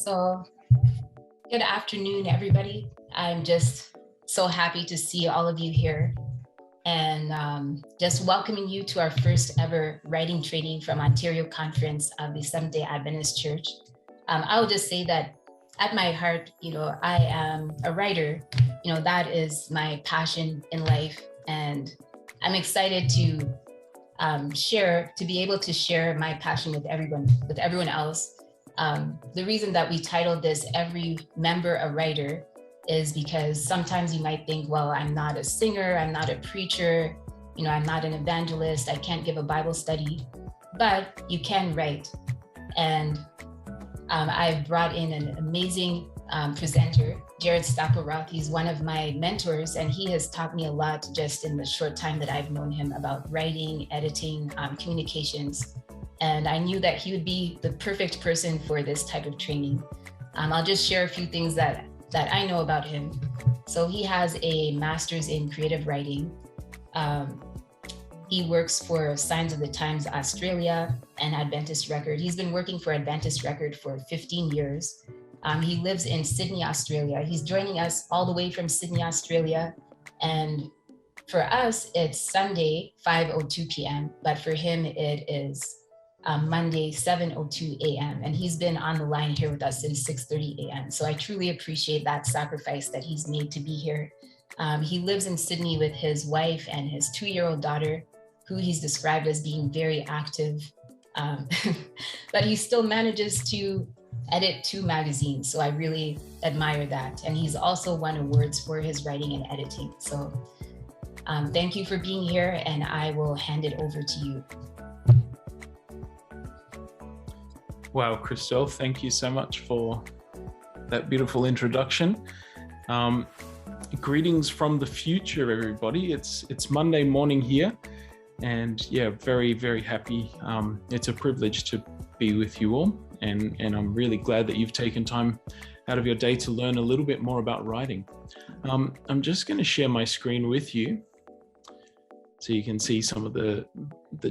So, good afternoon, everybody. I'm just so happy to see all of you here and just welcoming you to our first ever writing training from Ontario Conference of the Seventh-day Adventist Church. I'll just say that at my heart, I am a writer. That is my passion in life. And I'm excited to be able to share my passion with everyone else. The reason that we titled this Every Member a Writer is because sometimes you might think, well, I'm not a singer, I'm not a preacher, I'm not an evangelist, I can't give a Bible study, but you can write. And I've brought in an amazing presenter, Stockaroth. He's one of my mentors, and he has taught me a lot just in the short time that I've known him about writing, editing, communications. And I knew that he would be the perfect person for this type of training. I'll just share a few things that I know about him. So he has a master's in creative writing. He works for Signs of the Times Australia and Adventist Record. He's been working for Adventist Record for 15 years. He lives in Sydney, Australia. He's joining us all the way from Sydney, Australia. And for us, it's Sunday, 5:02 p.m. But for him, it is Monday, 7:02 a.m. And he's been on the line here with us since 6:30 a.m. So I truly appreciate that sacrifice that he's made to be here. He lives in Sydney with his wife and his 2-year-old daughter, who he's described as being very active. But he still manages to edit 2 magazines. So I really admire that. And he's also won awards for his writing and editing. So thank you for being here, and I will hand it over to you. Wow, Christelle, thank you so much for that beautiful introduction. Greetings from the future, everybody. It's Monday morning here, and yeah, very, very happy. It's a privilege to be with you all, and I'm really glad that you've taken time out of your day to learn a little bit more about writing. I'm just going to share my screen with you so you can see some of the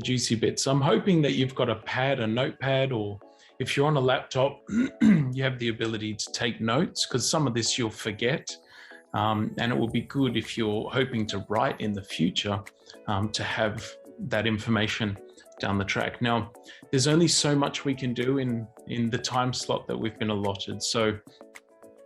juicy bits. I'm hoping that you've got a pad, a notepad, or if you're on a laptop, you have the ability to take notes, because some of this you'll forget. And it will be good if you're hoping to write in the future to have that information down the track. Now, there's only so much we can do in the time slot that we've been allotted. So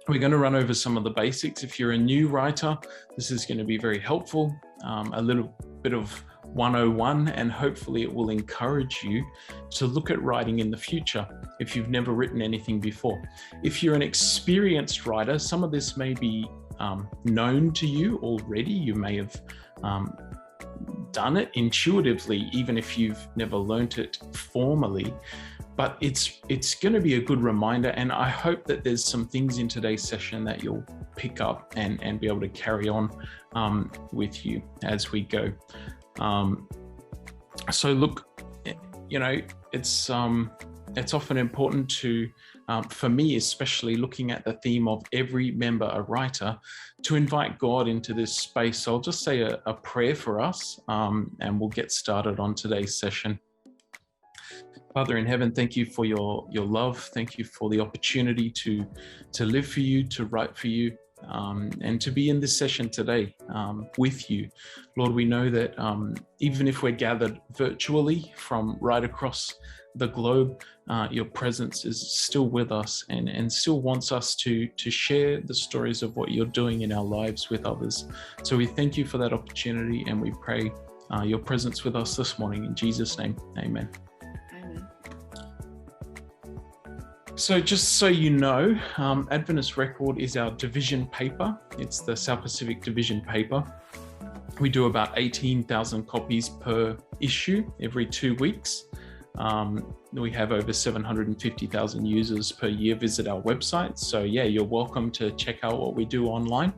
we're going to run over some of the basics. If you're a new writer, this is going to be very helpful. A little bit of 101, and hopefully it will encourage you to look at writing in the future if you've never written anything before. If you're an experienced writer, some of this may be known to you already. You may have done it intuitively, even if you've never learnt it formally. But it's going to be a good reminder, and I hope that there's some things in today's session that you'll pick up and be able to carry on with you as we go. So look, it's often important to, for me especially, looking at the theme of every member a writer, to invite God into this space. So I'll just say a prayer for us, and we'll get started on today's session. Father in heaven, thank you for your love. Thank you for the opportunity to live for you, to write for you, and to be in this session today with you. Lord, we know that even if we're gathered virtually from right across the globe, your presence is still with us and still wants us to share the stories of what you're doing in our lives with others. So we thank you for that opportunity, and we pray your presence with us this morning. In Jesus' name, amen. So just so you know, Adventist Record is our division paper. It's the South Pacific division paper. We do about 18,000 copies per issue every 2 weeks. We have over 750,000 users per year visit our website. So yeah, you're welcome to check out what we do online.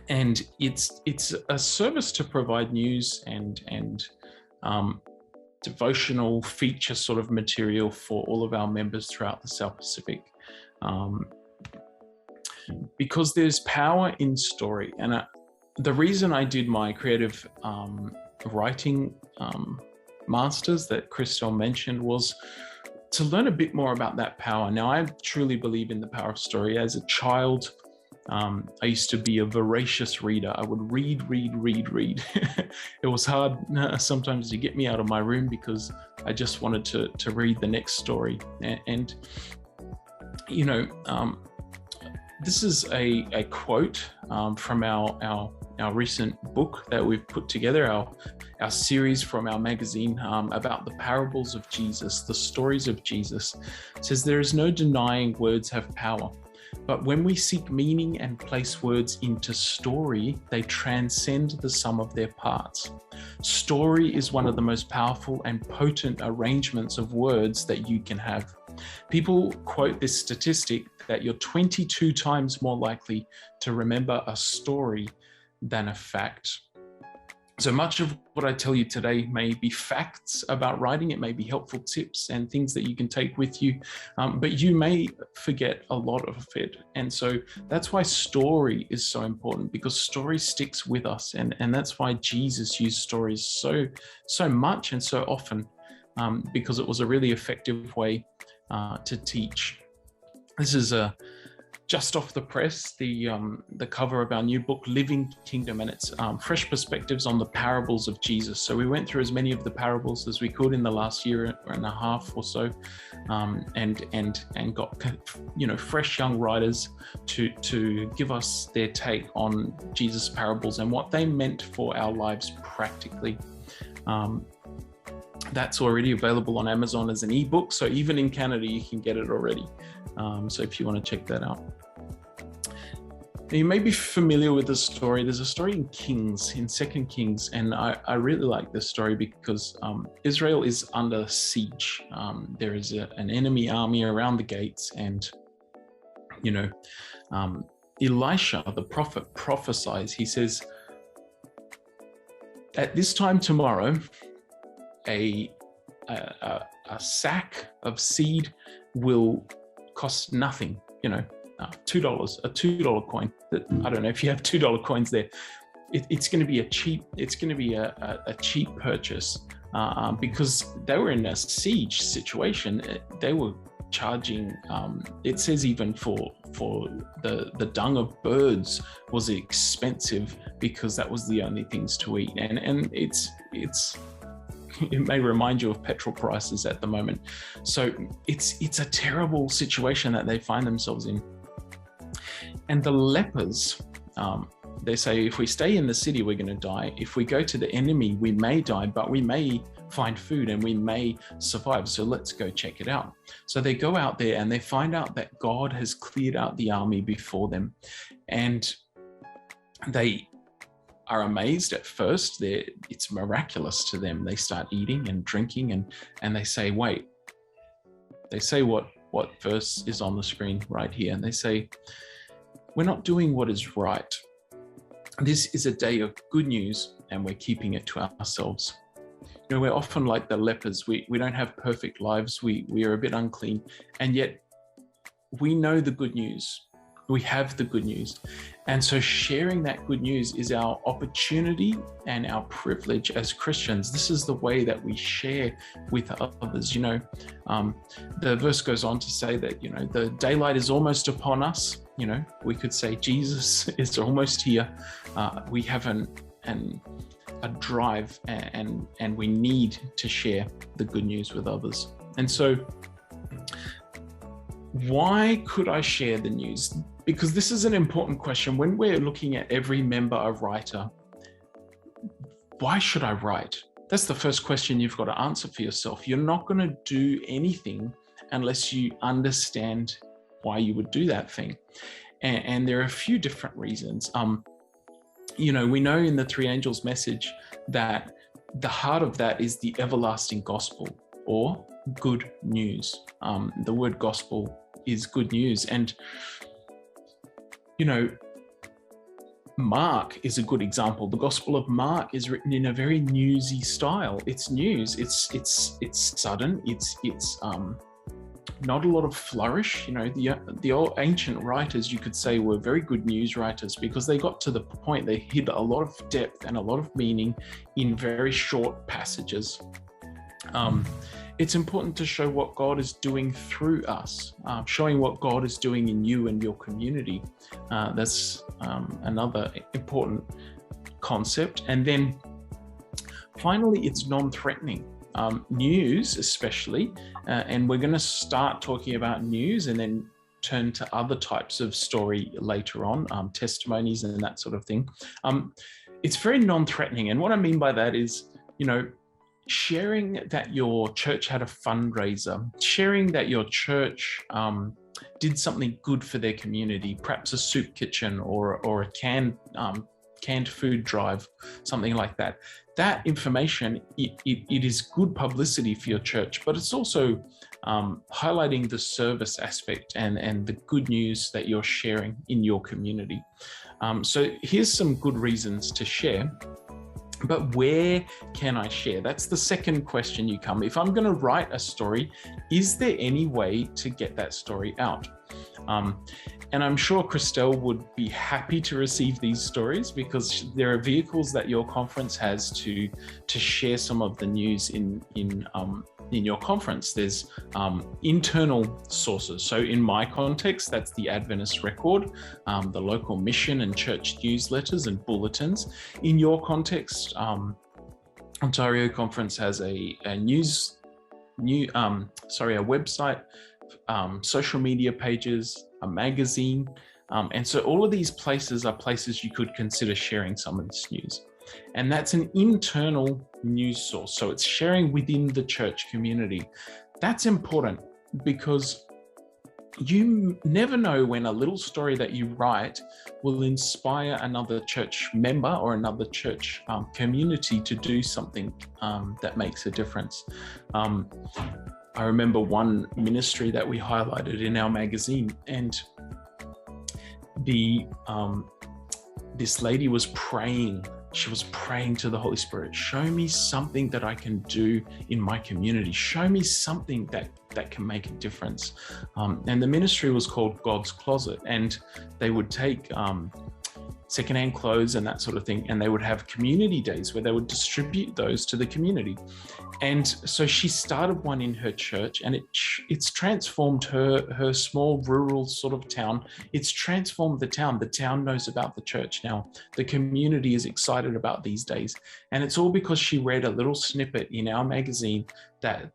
And it's a service to provide news and devotional feature sort of material for all of our members throughout the South Pacific, because there's power in story. And the reason I did my creative writing masters that Christelle mentioned was to learn a bit more about that power. Now, I truly believe in the power of story. As a child, I used to be a voracious reader. I would read. It was hard sometimes to get me out of my room because I just wanted to read the next story. And you know, this is a quote from our recent book that we've put together, our series from our magazine about the parables of Jesus, the stories of Jesus. It says, "There is no denying words have power. But when we seek meaning and place words into story, they transcend the sum of their parts. Story is one of the most powerful and potent arrangements of words that you can have. People quote this statistic that you're 22 times more likely to remember a story than a fact." So much of what I tell you today may be facts about writing. It may be helpful tips and things that you can take with you, but you may forget a lot of it. And so that's why story is so important, because story sticks with us. And that's why Jesus used stories so much and so often, because it was a really effective way to teach. This is just off the press, the cover of our new book, Living Kingdom, and it's fresh perspectives on the parables of Jesus. So we went through as many of the parables as we could in the last year and a half or so, and got, you know, fresh young writers to give us their take on Jesus' parables and what they meant for our lives practically. That's already available on Amazon as an ebook. So even in Canada, you can get it already. So if you want to check that out. Now, you may be familiar with the story. There's a story in Kings, in 2 Kings, and I really like this story because Israel is under siege. There is an enemy army around the gates, and, you know, Elisha, the prophet, prophesies. He says, "At this time tomorrow, a sack of seed will cost nothing, you know, $2, a $2 coin. That, I don't know if you have $2 coins there. It's going to be a cheap purchase because they were in a siege situation. They were charging, it says even for the dung of birds was expensive because that was the only things to eat. And it may remind you of petrol prices at the moment. So it's a terrible situation that they find themselves in. And the lepers, they say, if we stay in the city, we're going to die. If we go to the enemy, we may die, but we may find food and we may survive. So let's go check it out. So they go out there and they find out that God has cleared out the army before them. And they are amazed at first. It's miraculous to them. They start eating and drinking and they say, wait. They say what verse is on the screen right here. And they say, we're not doing what is right. This is a day of good news and we're keeping it to ourselves. You know, we're often like the lepers. We don't have perfect lives. We are a bit unclean. And yet we know the good news. We have the good news. And so sharing that good news is our opportunity and our privilege as Christians. This is the way that we share with others. You know, the verse goes on to say that, you know, the daylight is almost upon us. You know, we could say Jesus is almost here. We have a drive and we need to share the good news with others. And so why could I share the news? Because this is an important question. When we're looking at every member a writer, why should I write? That's the first question you've got to answer for yourself. You're not going to do anything unless you understand why you would do that thing. And there are a few different reasons. You know, we know in the Three Angels message that the heart of that is the everlasting gospel or good news. The word gospel is good news. And you know, Mark is a good example. The Gospel of Mark is written in a very newsy style. It's news. It's sudden. It's not a lot of flourish. You know, the old ancient writers, you could say, were very good news writers because they got to the point. They hid a lot of depth and a lot of meaning in very short passages. it's important to show what God is doing through us, showing what God is doing in you and your community. That's another important concept. And then finally, it's non-threatening. News especially, and we're going to start talking about news and then turn to other types of story later on, testimonies and that sort of thing. It's very non-threatening. And what I mean by that is, sharing that your church had a fundraiser, sharing that your church did something good for their community, perhaps a soup kitchen or a canned food drive, something like that. That information, it is good publicity for your church, but it's also highlighting the service aspect and the good news that you're sharing in your community. So here's some good reasons to share. But where can I share? That's the second question you come. If I'm going to write a story, is there any way to get that story out? And I'm sure Christelle would be happy to receive these stories, because there are vehicles that your conference has to share some of the news in your conference. There's internal sources. So in my context, that's the Adventist Record, the local mission and church newsletters and bulletins. In your context, Ontario Conference has a website, social media pages, a magazine. And so all of these places are places you could consider sharing some of this news. And that's an internal news source. So it's sharing within the church community. That's important because you never know when a little story that you write will inspire another church member or another church community to do something that makes a difference. I remember one ministry that we highlighted in our magazine, and this lady was praying. She was praying to the Holy Spirit, show me something that I can do in my community. Show me something that can make a difference. And the ministry was called God's Closet, and they would take secondhand clothes and that sort of thing, and they would have community days where they would distribute those to the community. And so she started one in her church, and it's transformed her small rural sort of town. It's transformed the town. The town knows about the church now. The community is excited about these days. And it's all because she read a little snippet in our magazine that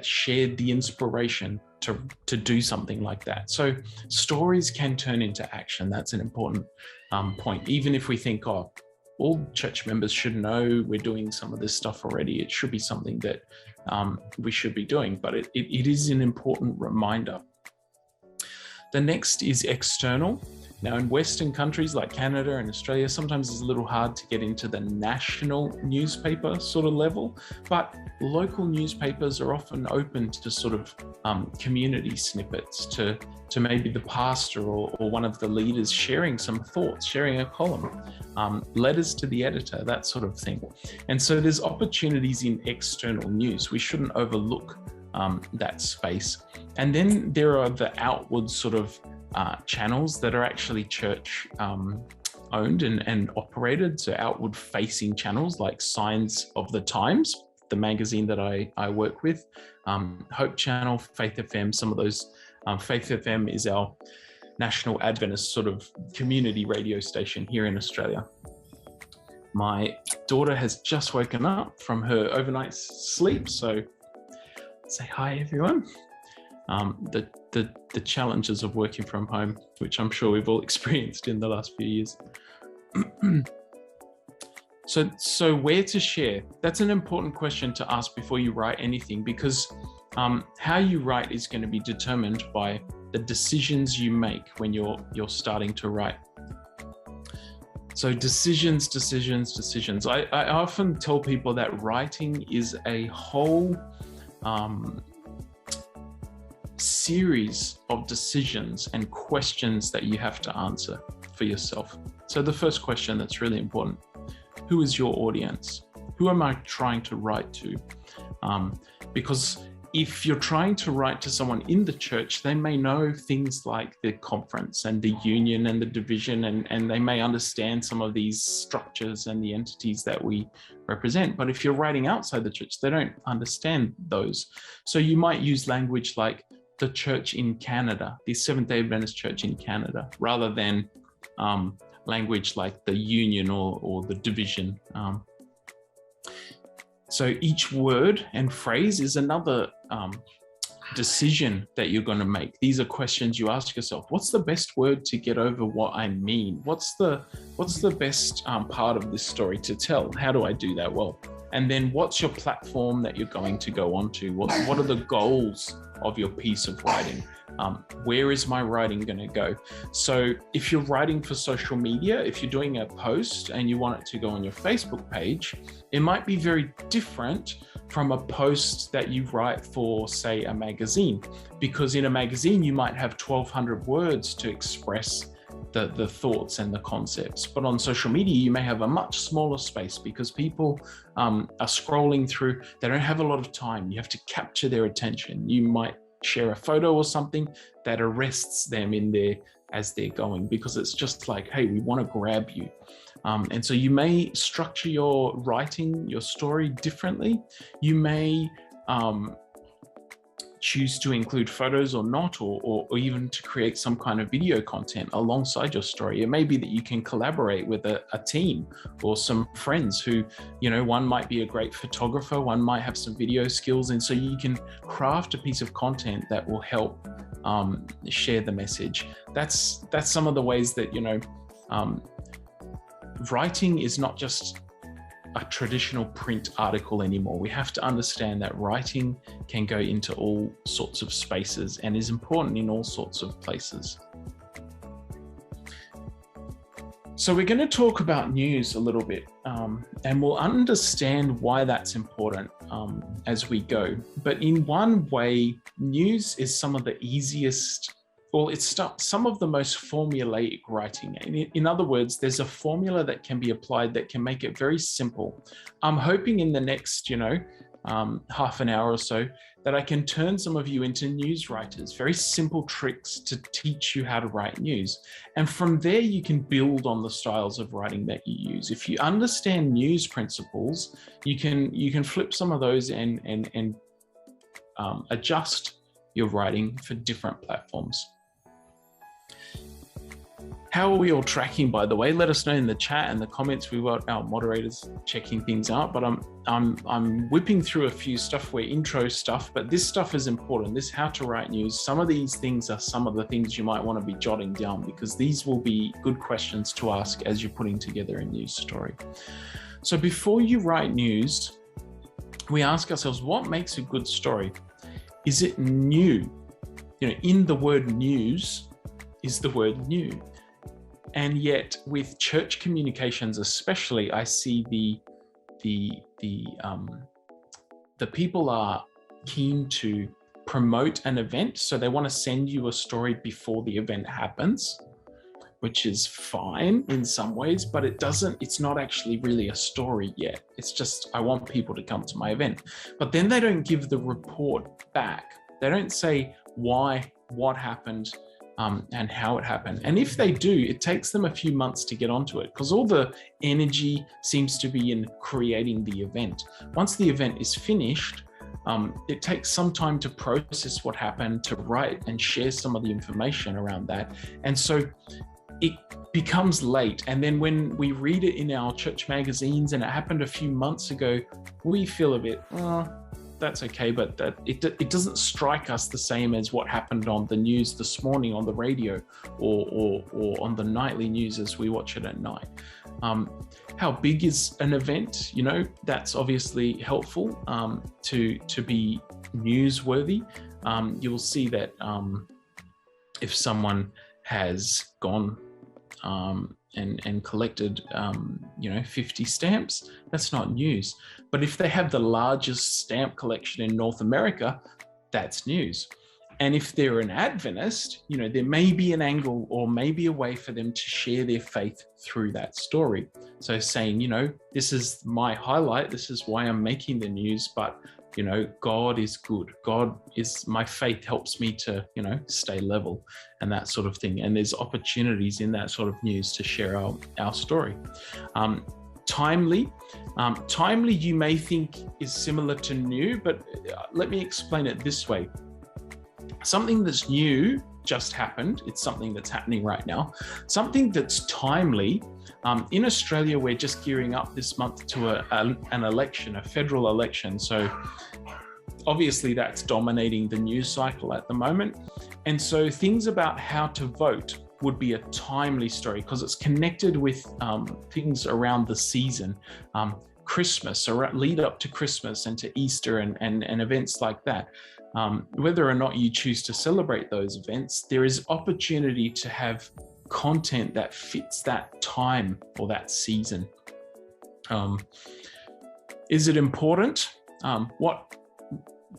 shared the inspiration to do something like that. So stories can turn into action. That's an important point. Even if we think, all church members should know we're doing some of this stuff already, it should be something that we should be doing, but it is an important reminder. The next is external. Now, in Western countries like Canada and Australia, sometimes it's a little hard to get into the national newspaper sort of level, but local newspapers are often open to sort of community snippets, to maybe the pastor or one of the leaders sharing some thoughts, sharing a column, letters to the editor, that sort of thing. And so there's opportunities in external news. We shouldn't overlook that space. And then there are the outward sort of channels that are actually church owned and operated. So outward facing channels like Signs of the Times, the magazine that I work with, Hope Channel, Faith FM, some of those. Faith FM is our national Adventist sort of community radio station here in Australia. My daughter has just woken up from her overnight sleep, so say hi everyone. The challenges of working from home, which I'm sure we've all experienced in the last few years. So where to share? That's an important question to ask before you write anything, because how you write is going to be determined by the decisions you make when you're starting to write. So decisions. I often tell people that writing is a whole series of decisions and questions that you have to answer for yourself. So the first question that's really important: who is your audience? Who am I trying to write to? Because if you're trying to write to someone in the church, they may know things like the conference and the union and the division, and they may understand some of these structures and the entities that we represent. But if you're writing outside the church, they don't understand those. So you might use language like the church in Canada, the Seventh-day Adventist church in Canada, rather than language like the union or the division. So each word and phrase is another decision that you're going to make. These are questions you ask yourself. What's the best word to get over what I mean? What's the best part of this story to tell? How do I do that well? And then what's your platform that you're going to go onto? What are the goals of your piece of writing? Where is my writing going to go? So if you're writing for social media, if you're doing a post and you want it to go on your Facebook page, it might be very different from a post that you write for, say, a magazine, because in a magazine, you might have 1,200 words to express the thoughts and the concepts. But on social media, you may have a much smaller space because people are scrolling through. They don't have a lot of time. You have to capture their attention. You might share a photo or something that arrests them in there as they're going, because it's just like, hey, we want to grab you. And so you may structure your writing, your story differently. You may choose to include photos or not, or even to create some kind of video content alongside your story. It may be that you can collaborate with a team or some friends who, one might be a great photographer, one might have some video skills. And so you can craft a piece of content that will help share the message. That's some of the ways that, writing is not just a traditional print article anymore. We have to understand that writing can go into all sorts of spaces and is important in all sorts of places. So we're going to talk about news a little bit, and we'll understand why that's important as we go. But in one way, news is some of the easiest, it's some of the most formulaic writing. In other words, there's a formula that can be applied that can make it very simple. I'm hoping in the next, half an hour or so, that I can turn some of you into news writers, very simple tricks to teach you how to write news. And from there, you can build on the styles of writing that you use. If you understand news principles, you can flip some of those and adjust your writing for different platforms. How are we all tracking, by the way? Let us know in the chat and the comments. We've got our moderators checking things out, but I'm whipping through a few intro stuff, but this stuff is important. This how to write news. Some of these things are some of the things you might want to be jotting down, because these will be good questions to ask as you're putting together a news story. So before you write news, we ask ourselves, what makes a good story? Is it new? In the word news is the word new. And yet with church communications especially, I see the people are keen to promote an event. So they want to send you a story before the event happens, which is fine in some ways, but it's not actually really a story yet. It's just, I want people to come to my event. But then they don't give the report back. They don't say why, what happened, and how it happened. And if they do, it takes them a few months to get onto it, because all the energy seems to be in creating the event. Once the event is finished, it takes some time to process what happened, to write and share some of the information around that. And so it becomes late. And then when we read it in our church magazines, and it happened a few months ago, we feel a bit, that's okay, but that it doesn't strike us the same as what happened on the news this morning on the radio or on the nightly news as we watch it at night. How big is an event? That's obviously helpful to be newsworthy. You'll see that if someone has gone and collected 50 stamps, that's not news. But if they have the largest stamp collection in North America, that's news. And if they're an Adventist, there may be an angle or maybe a way for them to share their faith through that story. So saying, this is my highlight, this is why I'm making the news, but God is good. My faith helps me to, stay level and that sort of thing. And there's opportunities in that sort of news to share our story. Timely you may think is similar to new, but let me explain it this way. Something that's new just happened. It's something that's happening right now. Something that's timely. In Australia, we're just gearing up this month to an election, a federal election. So obviously that's dominating the news cycle at the moment. And so things about how to vote would be a timely story because it's connected with things around the season, Christmas, or lead up to Christmas and to Easter and events like that. Whether or not you choose to celebrate those events, there is opportunity to have content that fits that time or that season. Is it important?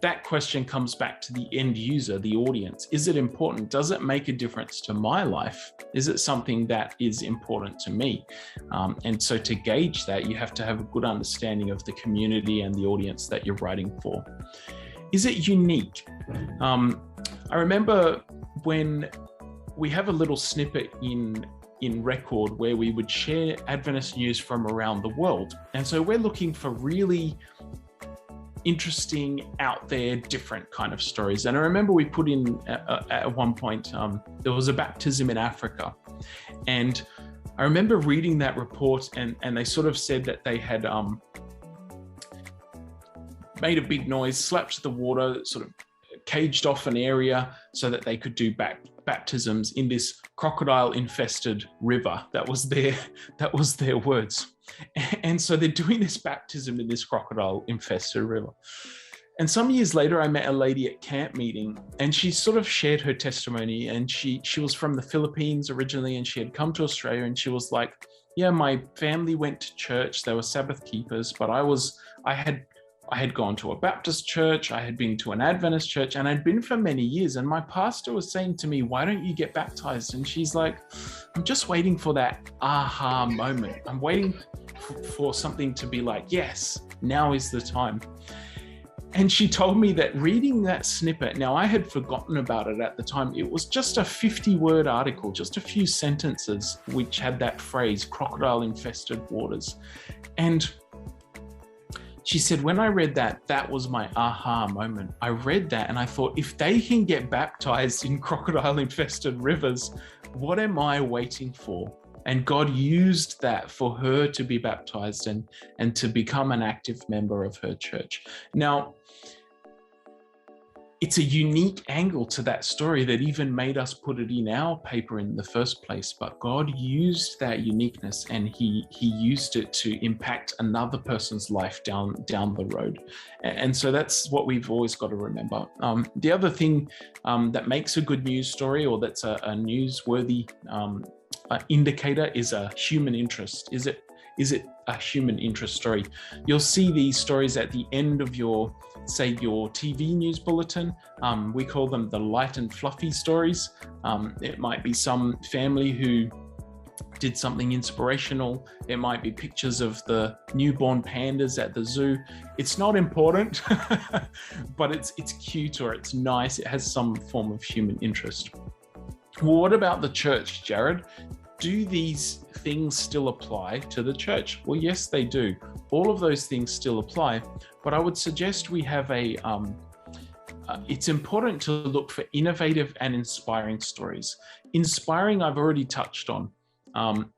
That question comes back to the end user, the audience. Is it important? Does it make a difference to my life? Is it something that is important to me? And so to gauge that, you have to have a good understanding of the community and the audience that you're writing for. Is it unique? I remember when we have a little snippet in Record where we would share Adventist news from around the world. And so we're looking for really interesting, out there, different kind of stories. And I remember we put in at one point, there was a baptism in Africa. And I remember reading that report and they sort of said that they had made a big noise, slapped the water, sort of caged off an area so that they could do baptisms in this crocodile-infested river. That was their words. And so they're doing this baptism in this crocodile-infested river. And some years later, I met a lady at camp meeting, and she sort of shared her testimony. And she was from the Philippines originally, and she had come to Australia, and she was like, yeah, my family went to church. They were Sabbath keepers, but I had gone to a Baptist church, I had been to an Adventist church, and I'd been for many years. And my pastor was saying to me, why don't you get baptized? And she's like, I'm just waiting for that aha moment. I'm waiting for something to be like, yes, now is the time. And she told me that reading that snippet, now I had forgotten about it at the time. It was just a 50-word article, just a few sentences, which had that phrase, crocodile-infested waters. And she said, when I read that, that was my aha moment. I read that and I thought, if they can get baptized in crocodile-infested rivers, what am I waiting for? And God used that for her to be baptized and to become an active member of her church. Now, it's a unique angle to that story that even made us put it in our paper in the first place. But God used that uniqueness and he used it to impact another person's life down the road. And so that's what we've always got to remember. The other thing that makes a good news story, or that's a newsworthy indicator, is a human interest. Is it a human interest story? You'll see these stories at the end of your TV news bulletin. We call them the light and fluffy stories. It might be some family who did something inspirational. It might be pictures of the newborn pandas at the zoo. It's not important, but it's cute or it's nice. It has some form of human interest. Well, what about the church, Jared? Do these things still apply to the church? Well, yes, they do. All of those things still apply, but I would suggest we have it's important to look for innovative and inspiring stories. Inspiring, I've already touched on,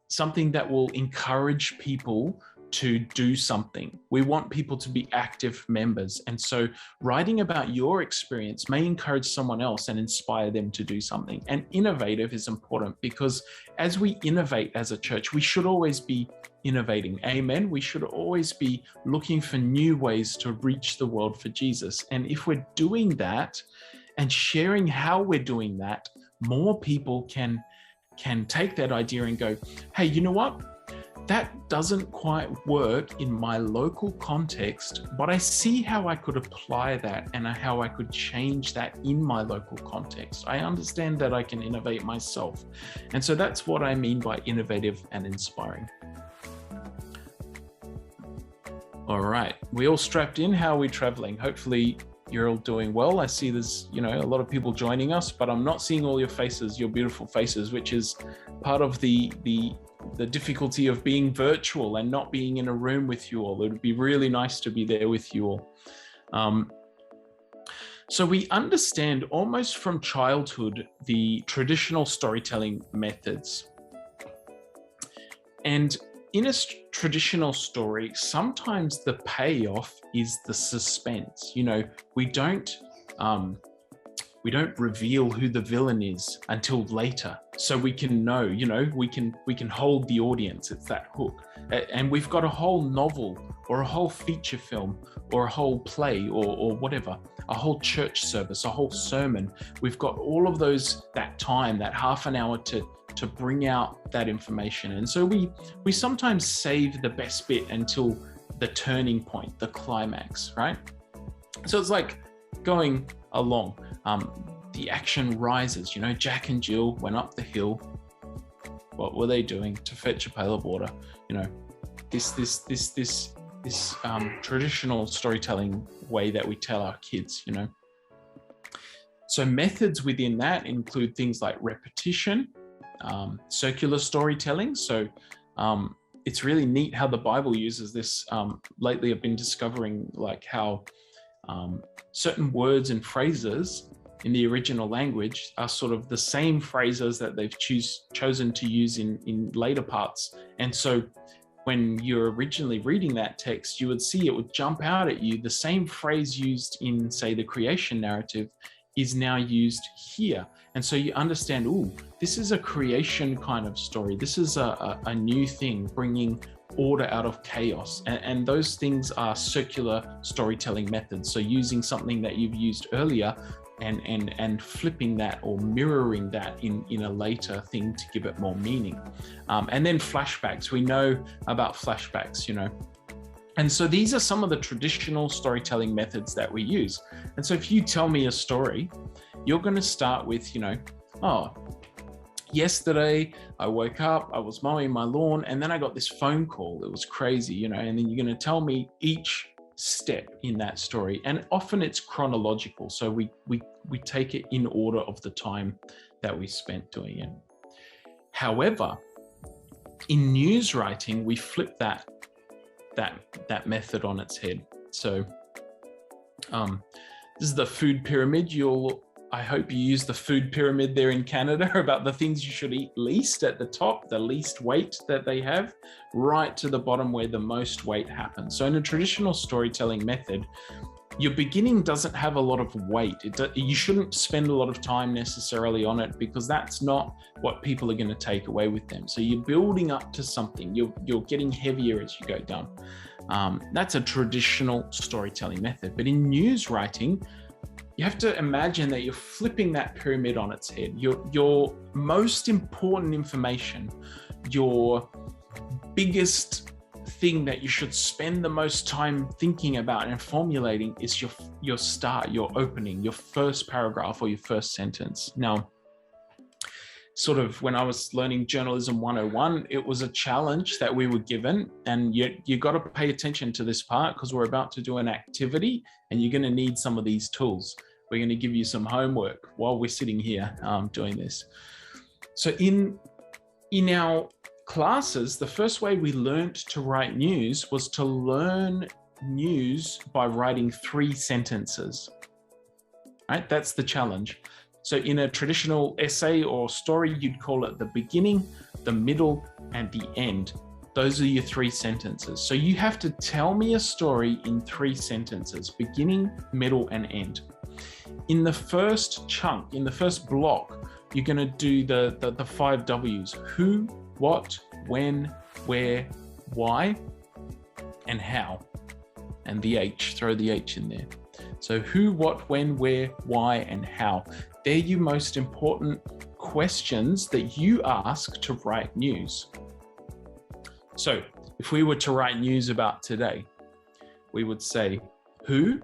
something that will encourage people to do something. We want people to be active members. And so writing about your experience may encourage someone else and inspire them to do something. And innovative is important because as we innovate as a church, we should always be innovating. Amen. We should always be looking for new ways to reach the world for Jesus. And if we're doing that and sharing how we're doing that, more people can take that idea and go, hey, you know what? That doesn't quite work in my local context, but I see how I could apply that and how I could change that in my local context. I understand that I can innovate myself. And so that's what I mean by innovative and inspiring. All All right. We all strapped in? How are we traveling? Hopefully you're all doing well. I see there's, a lot of people joining us, but I'm not seeing all your faces, your beautiful faces, which is part of the difficulty of being virtual and not being in a room with you all. It would be really nice to be there with you all. So we understand almost from childhood the traditional storytelling methods. And in a traditional story, sometimes the payoff is the suspense. We don't reveal who the villain is until later, so we can know. We can hold the audience. It's that hook, and we've got a whole novel or a whole feature film or a whole play or whatever, a whole church service, a whole sermon. We've got all of those, that time, that half an hour to bring out that information. And so we sometimes save the best bit until the turning point, the climax, right? So it's like going along. The action rises. Jack and Jill went up the hill. What were they doing? To fetch a pail of water. This traditional storytelling way that we tell our kids. So methods within that include things like repetition, circular storytelling. So it's really neat how the Bible uses this. Lately, I've been discovering how certain words and phrases in the original language are sort of the same phrases that they've chosen to use in later parts. And so when you're originally reading that text, you would see it would jump out at you. The same phrase used in, say, the creation narrative is now used here. And so you understand, this is a creation kind of story. This is a new thing, bringing order out of chaos. And those things are circular storytelling methods. So using something that you've used earlier and flipping that or mirroring that in a later thing to give it more meaning. And then flashbacks. We know about flashbacks, And so these are some of the traditional storytelling methods that we use. And so if you tell me a story, you're going to start with, yesterday I woke up, I was mowing my lawn, and then I got this phone call. It was crazy, and then you're going to tell me each step in that story. And often it's chronological. So we take it in order of the time that we spent doing it. However, in news writing, we flip that method on its head. So this is the food pyramid. I hope you use the food pyramid there in Canada about the things you should eat least at the top, the least weight that they have, right to the bottom where the most weight happens. So in a traditional storytelling method, your beginning doesn't have a lot of weight. You shouldn't spend a lot of time necessarily on it, because that's not what people are going to take away with them. So you're building up to something. You're getting heavier as you go down. That's a traditional storytelling method. But in news writing, you have to imagine that you're flipping that pyramid on its head. Your most important information, your biggest thing that you should spend the most time thinking about and formulating is your start, your opening, your first paragraph or your first sentence. Now, sort of when I was learning Journalism 101, it was a challenge that we were given, and you got to pay attention to this part because we're about to do an activity and you're going to need some of these tools. We're going to give you some homework while we're sitting here doing this. So in our classes, the first way we learned to write news was to learn news by writing 3 sentences. Right? That's the challenge. So in a traditional essay or story, you'd call it the beginning, the middle, and the end. Those are your 3 sentences. So you have to tell me a story in 3 sentences, beginning, middle, and end. In the first chunk, in the first block, you're going to do the 5 W's: who, what, when, where, why, and how. And the H, throw the H in there. So who, what, when, where, why, and how. They're your most important questions that you ask to write news. So if we were to write news about today, we would say, who?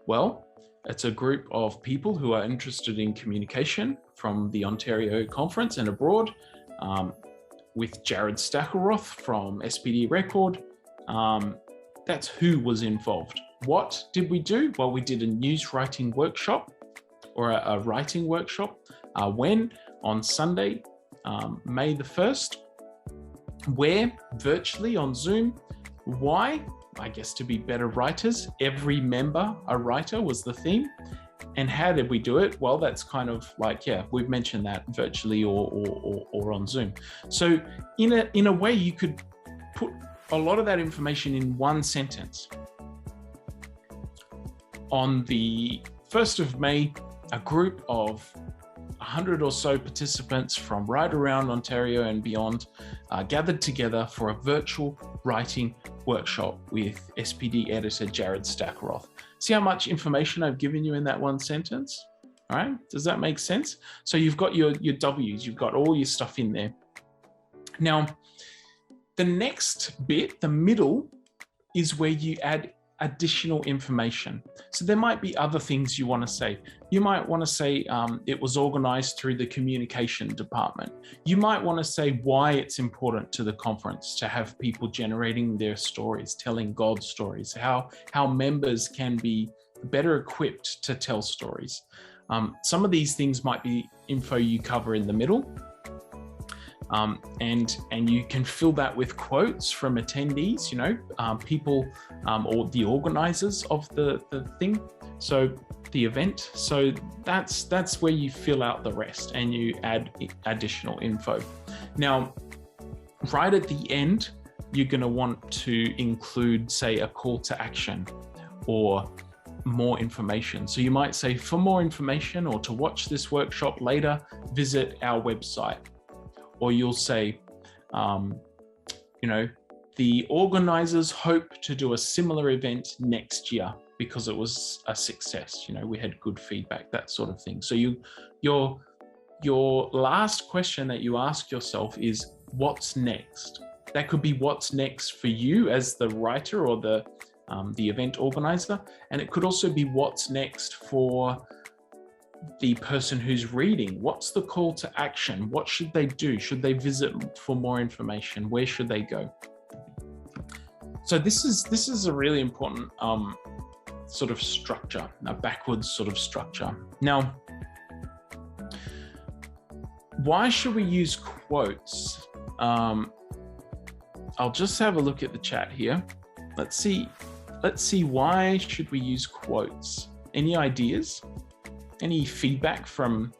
Well, it's a group of people who are interested in communication from the Ontario Conference and abroad, with Jared Stockaroth from SPD Record. that's who was involved. What did we do? Well, we did a news writing workshop or a writing workshop. When? On Sunday, May the 1st. Where? Virtually on Zoom. Why? I guess to be better writers. Every member a writer was the theme. And how did we do it? Well, that's kind of like, yeah, we've mentioned that virtually or on Zoom. So in a way, you could put a lot of that information in one sentence. On the 1st of May, a group of 100 or so participants from right around Ontario and beyond gathered together for a virtual writing workshop with SPD editor Jared Stockaroth. See how much information I've given you in that one sentence? All right, does that make sense? So you've got your W's, you've got all your stuff in there. Now, the next bit, the middle, is where you add additional information. So there might be other things you want to say. You might want to say it was organized through the communication department. You might want to say why it's important to the conference to have people generating their stories, telling God's stories, how members can be better equipped to tell stories. Some of these things might be info you cover in the middle. And you can fill that with quotes from attendees, people or the organizers of the thing, so the event. So that's where you fill out the rest and you add additional info. Now, right at the end, you're going to want to include, say, a call to action or more information. So you might say, for more information or to watch this workshop later, visit our website. Or you'll say, the organizers hope to do a similar event next year because it was a success. We had good feedback, that sort of thing. So your last question that you ask yourself is, what's next? That could be what's next for you as the writer or the event organizer. And it could also be what's next for the person who's reading. What's the call to action? What should they do? Should they visit for more information? Where should they go? So this is a really important sort of structure, a backwards sort of structure. Now, why should we use quotes? I'll just have a look at the chat here. Let's see why should we use quotes? Any ideas? Any feedback from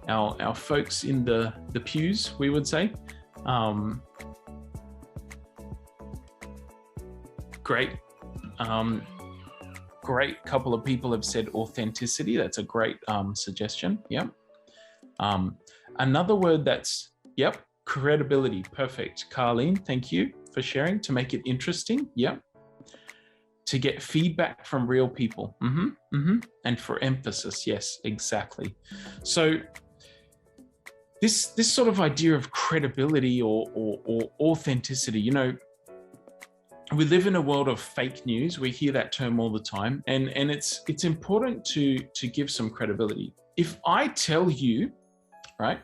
our folks in the pews, we would say? Great. Great couple of people have said authenticity. That's a great suggestion. Yeah. Another word that's, credibility. Perfect. Carlene, thank you for sharing. To make it interesting. Yeah. To get feedback from real people. And for emphasis. Yes, exactly. So this sort of idea of credibility or authenticity, we live in a world of fake news. We hear that term all the time, and it's important to give some credibility. If I tell you, right?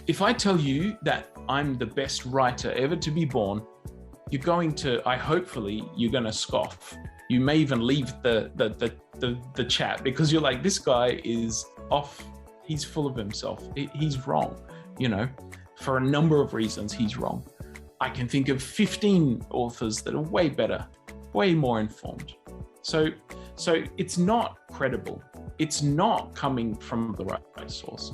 If I tell you that I'm the best writer ever to be born, you're going to, hopefully you're going to scoff. You may even leave the chat because you're like, this guy is off. He's full of himself. He's wrong. For a number of reasons, he's wrong. I can think of 15 authors that are way better, way more informed. So it's not credible. It's not coming from the right source.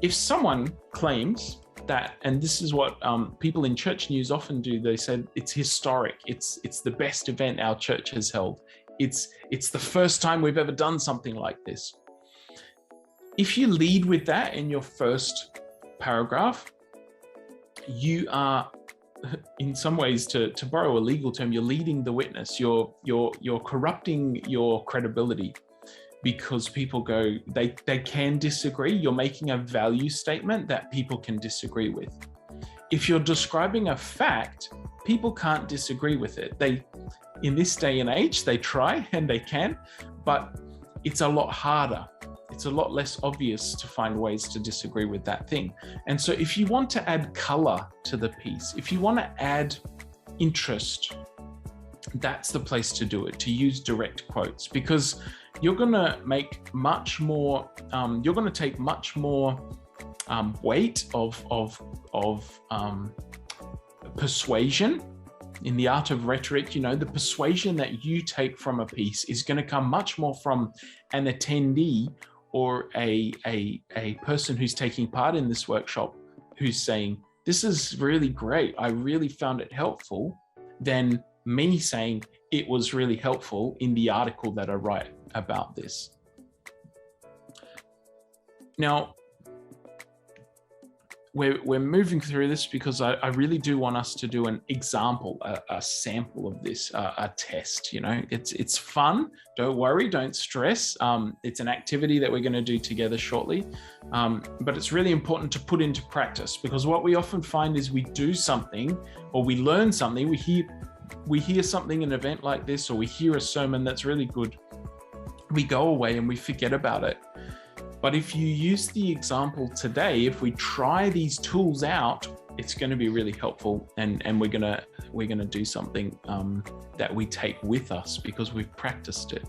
If someone claims that, and this is what people in church news often do, they said it's historic. It's the best event our church has held. It's the first time we've ever done something like this. If you lead with that in your first paragraph, you are, in some ways, to borrow a legal term, you're leading the witness. You're corrupting your credibility because people go, they can disagree. You're making a value statement that people can disagree with. If you're describing a fact, people can't disagree with it. In this day and age, they try and they can, but it's a lot harder. It's a lot less obvious to find ways to disagree with that thing. And so if you want to add color to the piece, if you want to add interest, that's the place to do it, to use direct quotes, because you're going to make much more, you're going to take much more weight of persuasion. In the art of rhetoric, the persuasion that you take from a piece is going to come much more from an attendee or a person who's taking part in this workshop, who's saying, this is really great, I really found it helpful, than me saying it was really helpful in the article that I write about this. Now, we're moving through this because I really do want us to do an example, a sample of this, a test. It's fun. Don't worry, don't stress. It's an activity that we're going to do together shortly, but it's really important to put into practice, because what we often find is we do something or we learn something, we hear something, an event like this, or we hear a sermon that's really good. We go away and we forget about it. But if you use the example today, if we try these tools out, it's going to be really helpful, and we're gonna do something that we take with us because we've practiced it.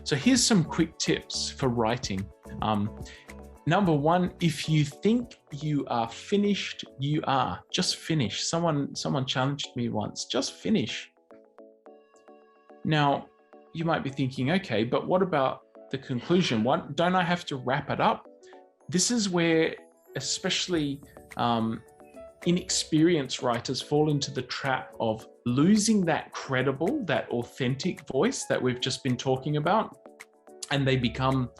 So here's some quick tips for writing. Number one, if you think you are finished, you are. Just finish. Someone challenged me once, just finish. Now, you might be thinking, okay, but what about the conclusion? Don't I have to wrap it up? This is where especially inexperienced writers fall into the trap of losing that credible, that authentic voice that we've just been talking about. And they become,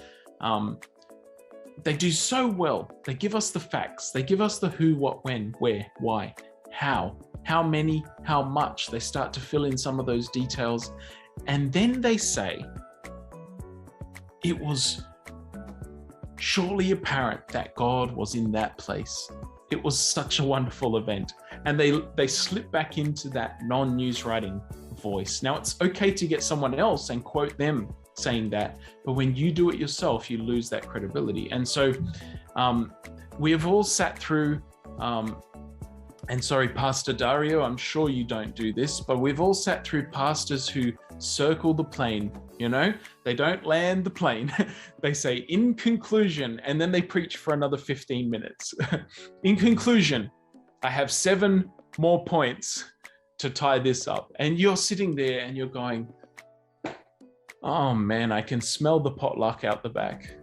they do so well. They give us the facts. They give us the who, what, when, where, why, how many, how much. They start to fill in some of those details. And then they say, it was surely apparent that God was in that place. It was such a wonderful event. And they slip back into that non-news writing voice. Now, it's okay to get someone else and quote them saying that, but when you do it yourself, you lose that credibility. And so we have all sat through, and sorry, Pastor Dario, I'm sure you don't do this, but we've all sat through pastors who circle the plane. They don't land the plane. They say, in conclusion, and then they preach for another 15 minutes. In conclusion, I have 7 more points to tie this up. And you're sitting there and you're going, oh man, I can smell the potluck out the back.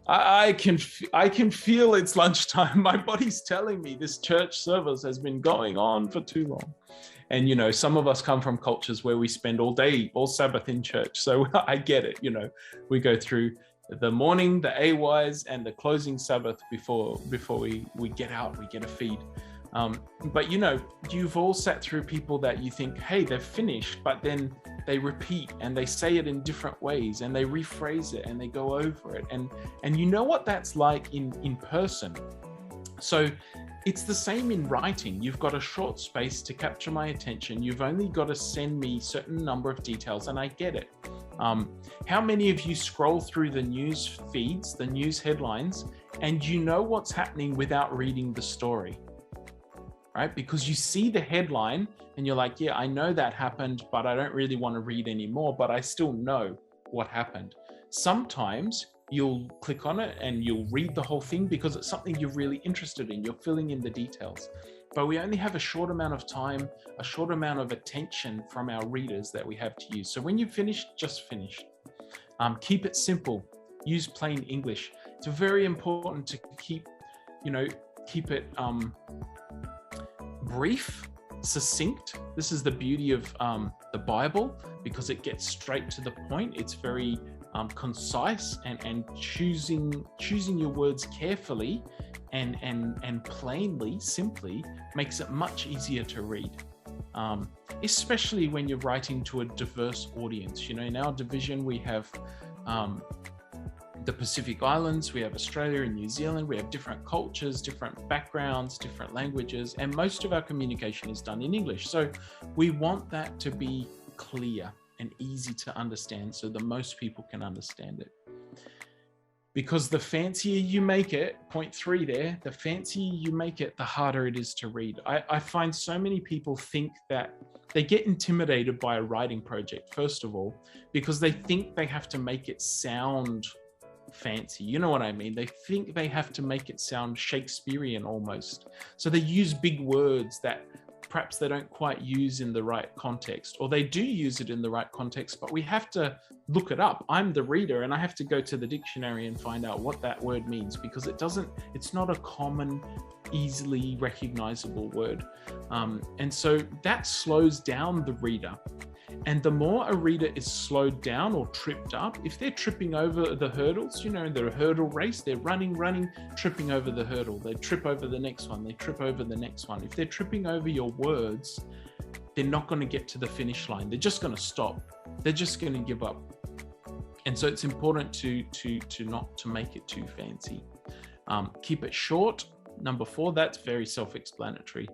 I can feel it's lunchtime. My body's telling me this church service has been going on for too long. And, some of us come from cultures where we spend all day, all Sabbath in church. So I get it. We go through the morning, the AYs, and the closing Sabbath before we get out, we get a feed. But, you've all sat through people that you think, hey, they've finished, but then they repeat and they say it in different ways and they rephrase it and they go over it. And you know what that's like in person. So it's the same in writing. You've got a short space to capture my attention. You've only got to send me a certain number of details, and I get it. How many of you scroll through the news feeds, the news headlines, and you know what's happening without reading the story? Right? Because you see the headline and you're like, yeah, I know that happened, but I don't really want to read anymore, but I still know what happened. Sometimes you'll click on it and you'll read the whole thing because it's something you're really interested in. You're filling in the details. But we only have a short amount of time, a short amount of attention from our readers that we have to use. So when you've finished, just finish. Keep it simple. Use plain English. It's very important to keep it brief, succinct. This is the beauty of the Bible, because it gets straight to the point. It's very concise, and choosing your words carefully and plainly, simply, makes it much easier to read. Especially when you're writing to a diverse audience. In our division, we have the Pacific Islands, we have Australia and New Zealand, we have different cultures, different backgrounds, different languages, and most of our communication is done in English. So we want that to be clear and easy to understand so the most people can understand it. because the fancier you make it, point 3 there, the fancier you make it, the harder it is to read. I find so many people think that they get intimidated by a writing project, first of all, because they think they have to make it sound fancy. You know what I mean? They think they have to make it sound Shakespearean almost. So they use big words that perhaps they don't quite use in the right context, or they do use it in the right context, but we have to look it up. I'm the reader and I have to go to the dictionary and find out what that word means, because it's not a common, easily recognizable word. And so that slows down the reader. And the more a reader is slowed down or tripped up, if they're tripping over the hurdles, the hurdle race, they're running, tripping over the hurdle, they trip over the next one, they trip over the next one. If they're tripping over your words, they're not going to get to the finish line. They're just going to stop. They're just going to give up. And so it's important to not to make it too fancy. Keep it short. Number 4, that's very self-explanatory.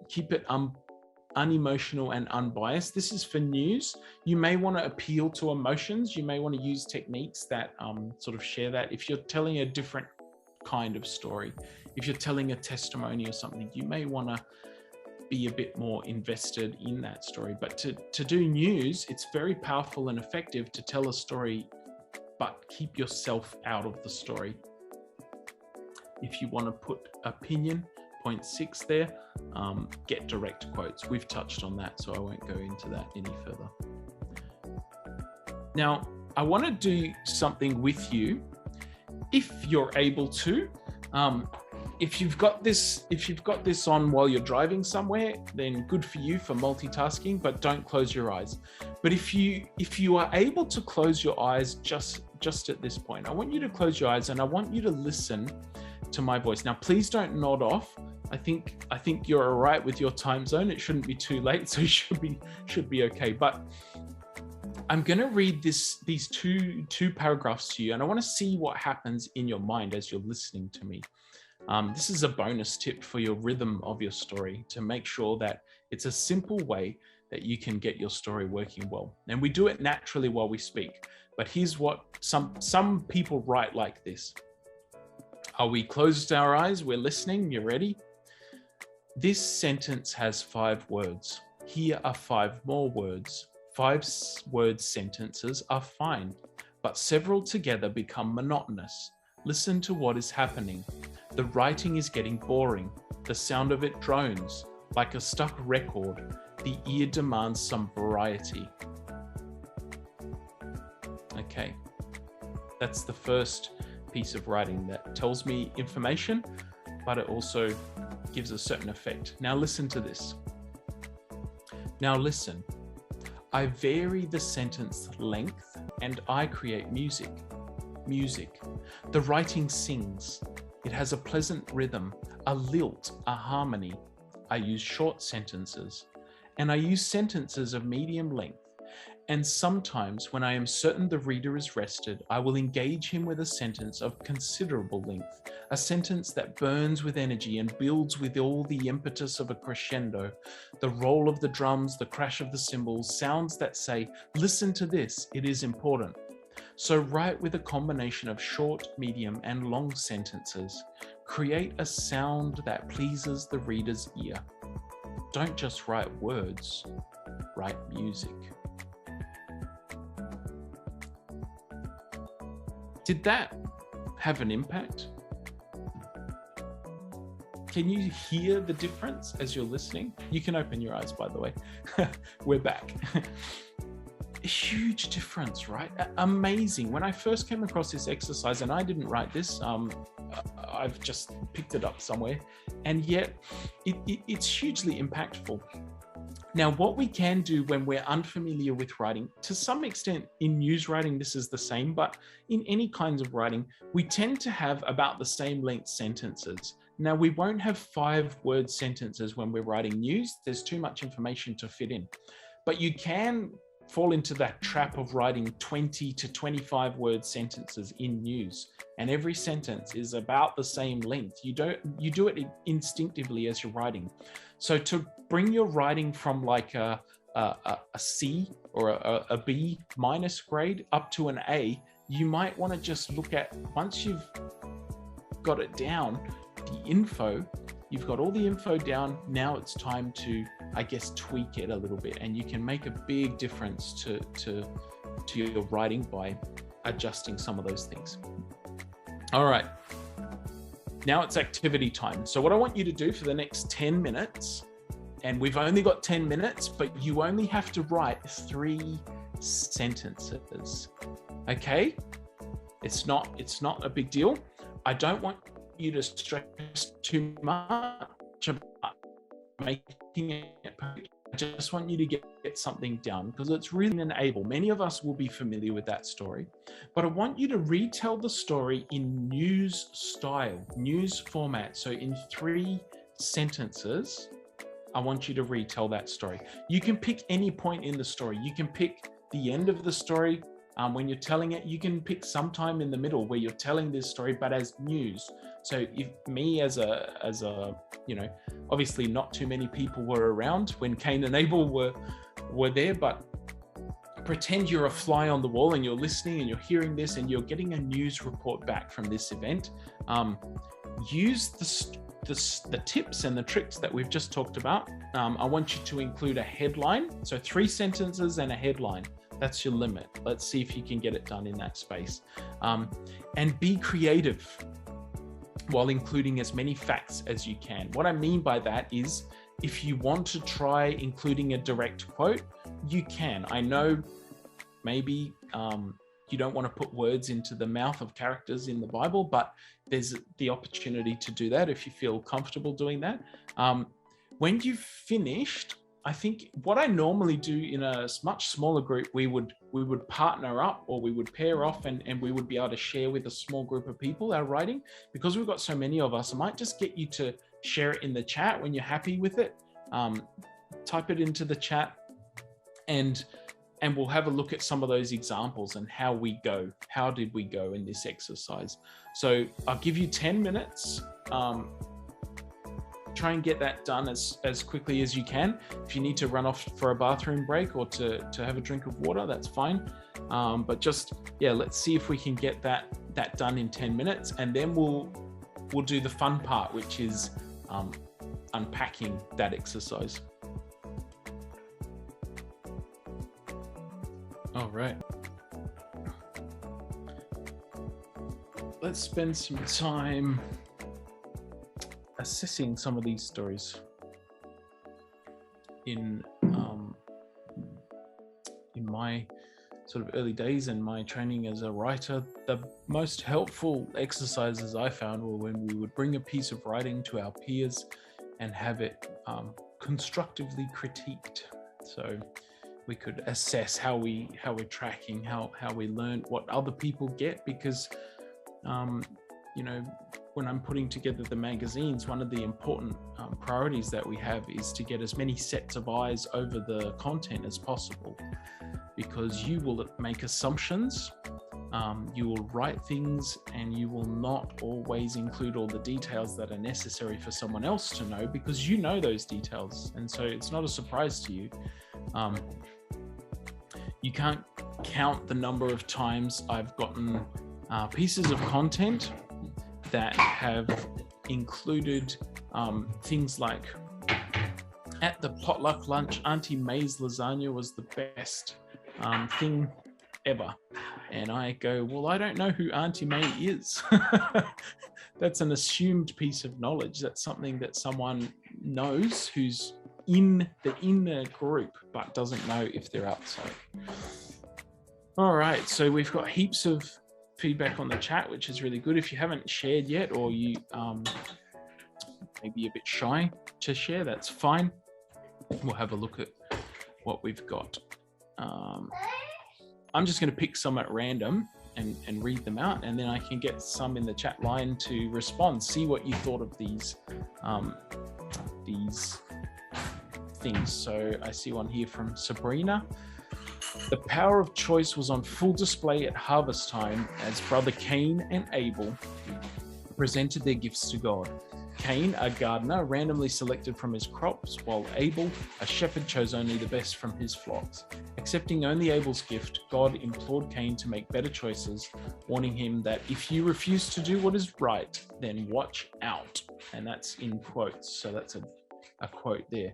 Keep it unemotional and unbiased. This is for news. You may want to appeal to emotions. You may want to use techniques that sort of share that. If you're telling a different kind of story, if you're telling a testimony or something, you may want to be a bit more invested in that story. But to do news, it's very powerful and effective to tell a story, but keep yourself out of the story. If you want to put opinion, point 6 there, get direct quotes. We've touched on that, so I won't go into that any further. Now, I want to do something with you, if you're able to. If you've got this on while you're driving somewhere, then good for you for multitasking, but don't close your eyes. But if you are able to close your eyes just at this point, I want you to close your eyes and I want you to listen to my voice. Now, please don't nod off. I think you're all right with your time zone. It shouldn't be too late, so you should be okay. But I'm going to read these two paragraphs to you, and I want to see what happens in your mind as you're listening to me. This is a bonus tip for your rhythm of your story, to make sure that it's a simple way that you can get your story working well. And we do it naturally while we speak. But here's what some people write like this. Are we closed our eyes? We're listening. You ready? This sentence has 5 words. Here are 5 more words. 5-word sentences are fine, but several together become monotonous. Listen to what is happening. The writing is getting boring. The sound of it drones. Like a stuck record, the ear demands some variety. Okay, that's the first piece of writing that tells me information, but it also gives a certain effect. Now listen to this. Now listen. I vary the sentence length and I create music. Music. The writing sings. It has a pleasant rhythm, a lilt, a harmony. I use short sentences, and I use sentences of medium length. And sometimes, when I am certain the reader is rested, I will engage him with a sentence of considerable length, a sentence that burns with energy and builds with all the impetus of a crescendo, the roll of the drums, the crash of the cymbals, sounds that say, listen to this, it is important. So write with a combination of short, medium, and long sentences. Create a sound that pleases the reader's ear. Don't just write words, write music. Did that have an impact? Can you hear the difference as you're listening? You can open your eyes, by the way. We're back. A huge difference, right? Amazing. When I first came across this exercise, and I didn't write this, I've just picked it up somewhere, and yet it's hugely impactful. Now, what we can do when we're unfamiliar with writing, to some extent in news writing, this is the same, but in any kinds of writing, we tend to have about the same length sentences. Now, we won't have 5-word sentences when we're writing news. There's too much information to fit in. But you can fall into that trap of writing 20 to 25-word sentences in news. And every sentence is about the same length. You do it instinctively as you're writing. So to bring your writing from like a C or a B minus grade up to an A, you might want to just look at, once you've got it down, the info, you've got all the info down, now it's time to, I guess, tweak it a little bit, and you can make a big difference to your writing by adjusting some of those things. All right, now it's activity time. So what I want you to do for the next 10 minutes, and we've only got 10 minutes, but you only have to write 3 sentences, okay? It's not a big deal. I don't want you to stress too much about making it perfect. I just want you to get something done, because it's really enable. Many of us will be familiar with that story, but I want you to retell the story in news style, news format. So in 3 sentences, I want you to retell that story. You can pick any point in the story. You can pick the end of the story when you're telling it. You can pick sometime in the middle where you're telling this story, but as news. So if me as a obviously not too many people were around when Cain and Abel were there, but pretend you're a fly on the wall and you're listening and you're hearing this and you're getting a news report back from this event. Use the tips and the tricks that we've just talked about. I want you to include a headline. So 3 sentences and a headline. That's your limit. Let's see if you can get it done in that space. And be creative while including as many facts as you can. What I mean by that is, if you want to try including a direct quote, you can. I know maybe you don't want to put words into the mouth of characters in the Bible, but there's the opportunity to do that if you feel comfortable doing that. When you've finished, I think what I normally do in a much smaller group, we would partner up, or we would pair off, and we would be able to share with a small group of people our writing. Because we've got so many of us, I might just get you to share it in the chat when you're happy with it. Type it into the chat, and we'll have a look at some of those examples and how did we go in this exercise. So I'll give you 10 minutes. Try and get that done as quickly as you can. If you need to run off for a bathroom break or to have a drink of water, that's fine. But just, let's see if we can get that done in 10 minutes. And then we'll do the fun part, which is unpacking that exercise. All right. Let's spend some time assessing some of these stories. In my sort of early days in my training as a writer, the most helpful exercises I found were when we would bring a piece of writing to our peers and have it constructively critiqued. So we could assess how we're tracking, how we learn, what other people get, because when I'm putting together the magazines, one of the important priorities that we have is to get as many sets of eyes over the content as possible, because you will make assumptions, you will write things, and you will not always include all the details that are necessary for someone else to know, because you know those details, and so it's not a surprise to you. You can't count the number of times I've gotten pieces of content that have included things like, at the potluck lunch, Auntie May's lasagna was the best thing ever. And I go, well, I don't know who Auntie May is. That's an assumed piece of knowledge. That's something that someone knows who's in the group, but doesn't know if they're outside. All right, so we've got heaps of feedback on the chat, which is really good. If you haven't shared yet, or you maybe a bit shy to share, that's fine. We'll have a look at what we've got. I'm just going to pick some at random and read them out, and then I can get some in the chat line to respond, see what you thought of these things. So I see one here from Sabrina. The power of choice was on full display at harvest time as brother Cain and Abel presented their gifts to God. Cain, a gardener, randomly selected from his crops, while Abel, a shepherd, chose only the best from his flocks. Accepting only Abel's gift, God implored Cain to make better choices, warning him that if you refuse to do what is right, then watch out. And that's in quotes, so that's a quote there.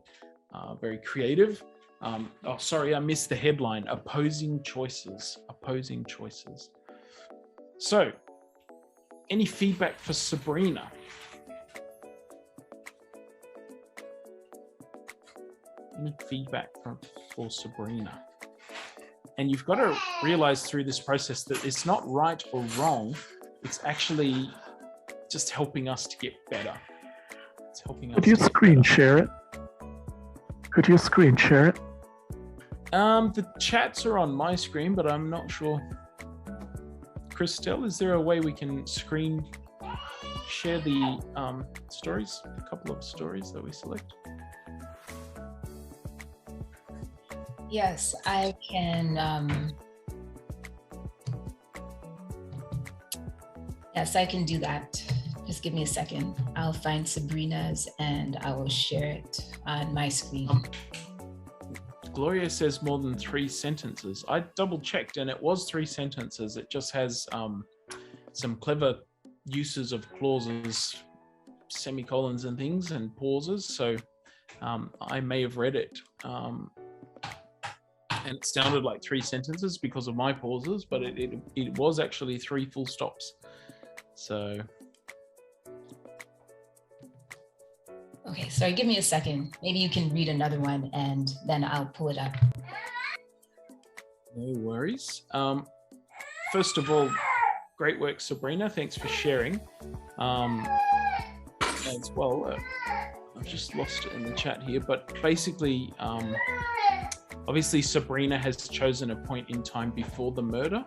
Very creative. Sorry, I missed the headline. Opposing choices. Opposing choices. So, any feedback for Sabrina? Any feedback for Sabrina? And you've got to realize through this process that it's not right or wrong. It's actually just helping us to get better. It's helping us. Could you screen share it? Could you screen share it? The chats are on my screen, but I'm not sure. Christelle, is there a way we can screen share the stories? A couple of stories that we select? Yes, I can. Yes, I can do that. Just give me a second. I'll find Sabrina's and I will share it on my screen. Gloria says more than 3 sentences. I double checked and it was 3 sentences. It just has some clever uses of clauses, semicolons and things, and pauses. So I may have read it. And it sounded like 3 sentences because of my pauses, but it was actually 3 full stops. So. Okay, sorry, give me a second. Maybe you can read another one and then I'll pull it up. No worries. First of all, great work, Sabrina. Thanks for sharing. As well, I've just lost it in the chat here, but basically, obviously Sabrina has chosen a point in time before the murder,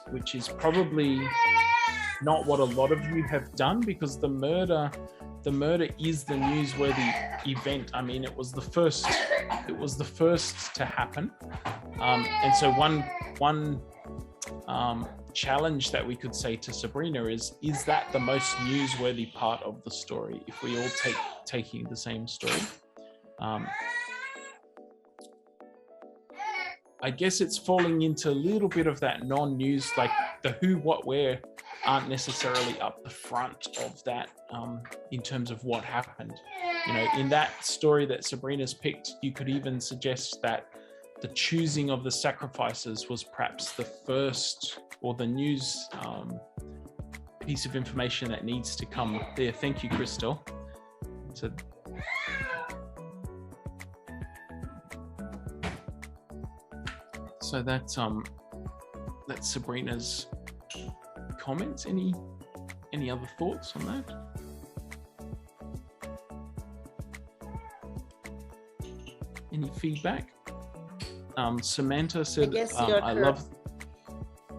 which is probably not what a lot of you have done, because the murder is the newsworthy event. I mean, it was the first to happen. And so one challenge that we could say to Sabrina is that the most newsworthy part of the story, if we all taking the same story? I guess it's falling into a little bit of that non-news, like the who, what, where aren't necessarily up the front of that in terms of what happened. You know, in that story that Sabrina's picked, you could even suggest that the choosing of the sacrifices was perhaps the first, or the news piece of information that needs to come there. Thank you, Christelle. So that's Sabrina's comments. Any other thoughts on that? Any feedback? Samantha said,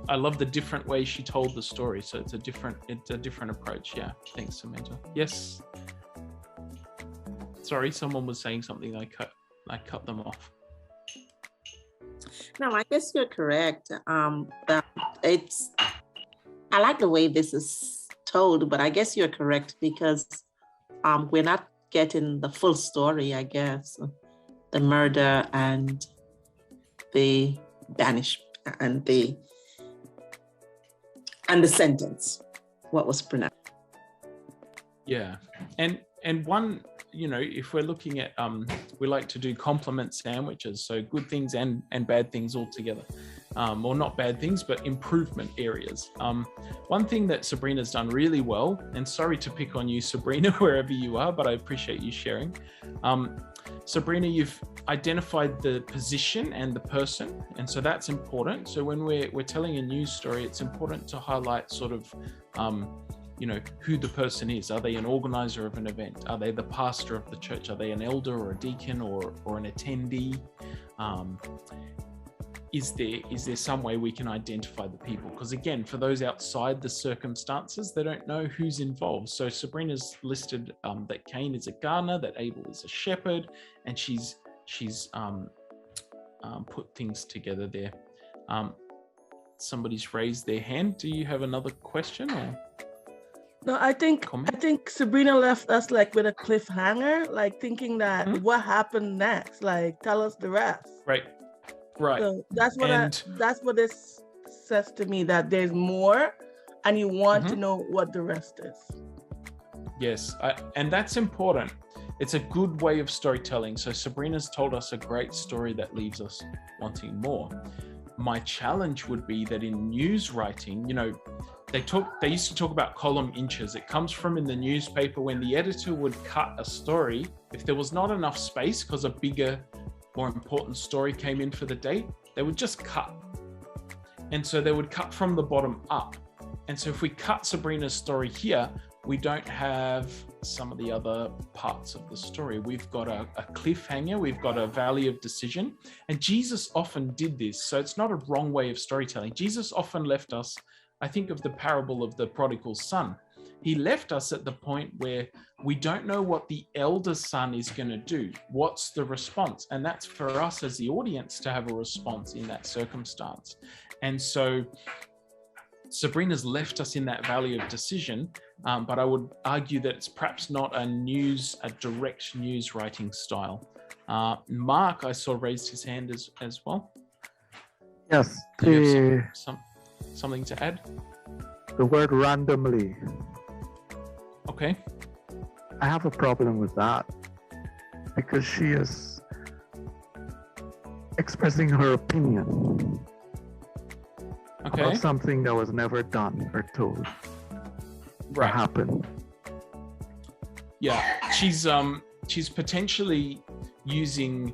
I love the different way she told the story. So it's a different approach. Yeah, thanks, Samantha. Yes. Sorry, someone was saying something. I cut them off. No, I guess you're correct. That I like the way this is told, but I guess you're correct, because we're not getting the full story, I guess. The murder and the banishment and the sentence, what was pronounced. Yeah. And one, you know, if we're looking at, we like to do compliment sandwiches, so good things and bad things all together, or not bad things, but improvement areas. One thing that Sabrina's done really well, and sorry to pick on you, Sabrina, wherever you are, but I appreciate you sharing. Sabrina, you've identified the position and the person, and so that's important. So when we're telling a news story, it's important to highlight sort of, you know, who the person is. Are they an organizer of an event? Are they the pastor of the church? Are they an elder or a deacon or an attendee? Is there some way we can identify the people? Because again, for those outside the circumstances, they don't know who's involved. So Sabrina's listed that Cain is a gardener, that Abel is a shepherd, and she's put things together there. somebody's raised their hand. Do you have another question or? No, I think Sabrina left us like with a cliffhanger, like thinking that what happened next, like tell us the rest. Right. So that's what this says to me, that there's more, and you want to know what the rest is. Yes, and that's important. It's a good way of storytelling. So Sabrina's told us a great story that leaves us wanting more. My challenge would be that in news writing, they used to talk about column inches. It comes from in the newspaper when the editor would cut a story. If there was not enough space because a bigger, more important story came in for the day, they would just cut. And so they would cut from the bottom up. And so if we cut Sabrina's story here, we don't have some of the other parts of the story. We've got a cliffhanger, we've got a valley of decision. And Jesus often did this. So it's not a wrong way of storytelling. Jesus often left us, I think of the parable of the prodigal son. He left us at the point where we don't know what the elder son is going to do. What's the response? And that's for us as the audience to have a response in that circumstance. And so Sabrina's left us in that valley of decision, but I would argue that it's perhaps not a direct news writing style. Mark, I saw, raised his hand as well. Yes. Do you have something to add? The word randomly. Okay. I have a problem with that because she is expressing her opinion about something that was never done or told or happened. Yeah, she's potentially using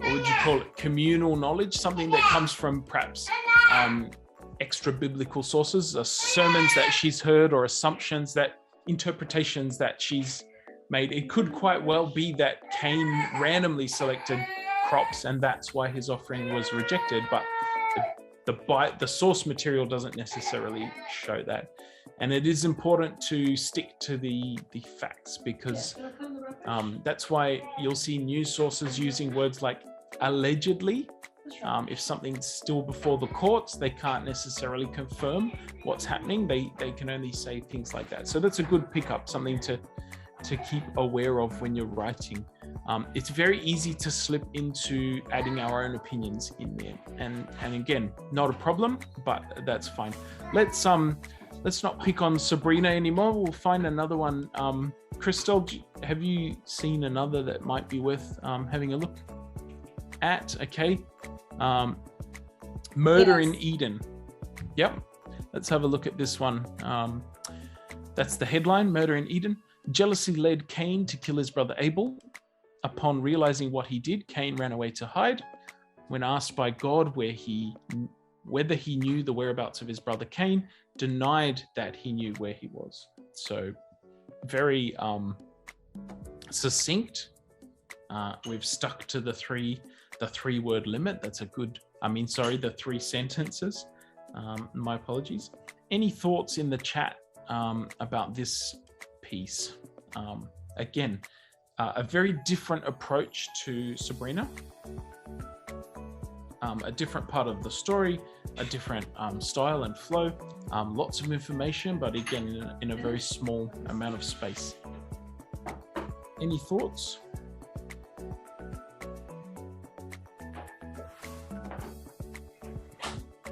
what would you call it? Communal knowledge, something that comes from perhaps extra biblical sources, sermons that she's heard or assumptions, that interpretations that she's made. It could quite well be that Cain randomly selected crops and that's why his offering was rejected, but the source material doesn't necessarily show that. And it is important to stick to the facts, because that's why you'll see news sources using words like allegedly. If something's still before the courts, they can't necessarily confirm what's happening. They can only say things like that. So that's a good pickup, something to keep aware of when you're writing. It's very easy to slip into adding our own opinions in there. And again, not a problem, but that's fine. Let's not pick on Sabrina anymore. We'll find another one. Crystal, have you seen another that might be worth having a look at? Okay. Murder in Eden. Yep. Let's have a look at this one. That's the headline, Murder in Eden. Jealousy led Cain to kill his brother Abel. Upon realizing what he did, Cain ran away to hide. When asked by God whether he knew the whereabouts of his brother Cain, denied that he knew where he was. So very succinct. We've stuck to the three word limit. That's the 3 sentences. My apologies. Any thoughts in the chat about this piece? Again, a very different approach to Sabrina. A different part of the story, a different style and flow, lots of information, but again, in a very small amount of space. Any thoughts?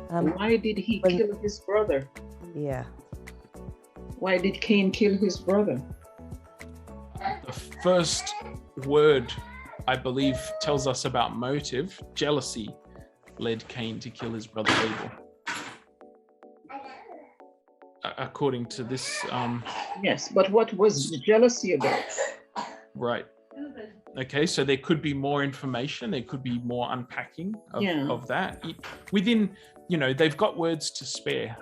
Why did he kill his brother? Yeah. Why did Cain kill his brother? The first word, I believe, tells us about motive. Jealousy led Cain to kill his brother Abel. According to this. Yes, but what was jealousy about? Right. Okay, so there could be more information. There could be more unpacking of that. Within, they've got words to spare.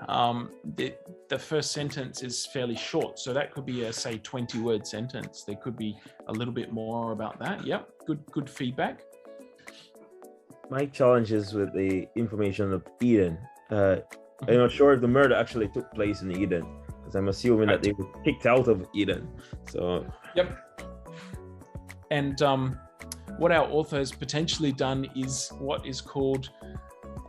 The first sentence is fairly short, so that could be a, say, 20-word sentence. There could be a little bit more about that. Yep, good feedback. My challenge is with the information of Eden. I'm not sure if the murder actually took place in Eden, because I'm assuming that they were kicked out of Eden. So. Yep. And what our author has potentially done is what is called,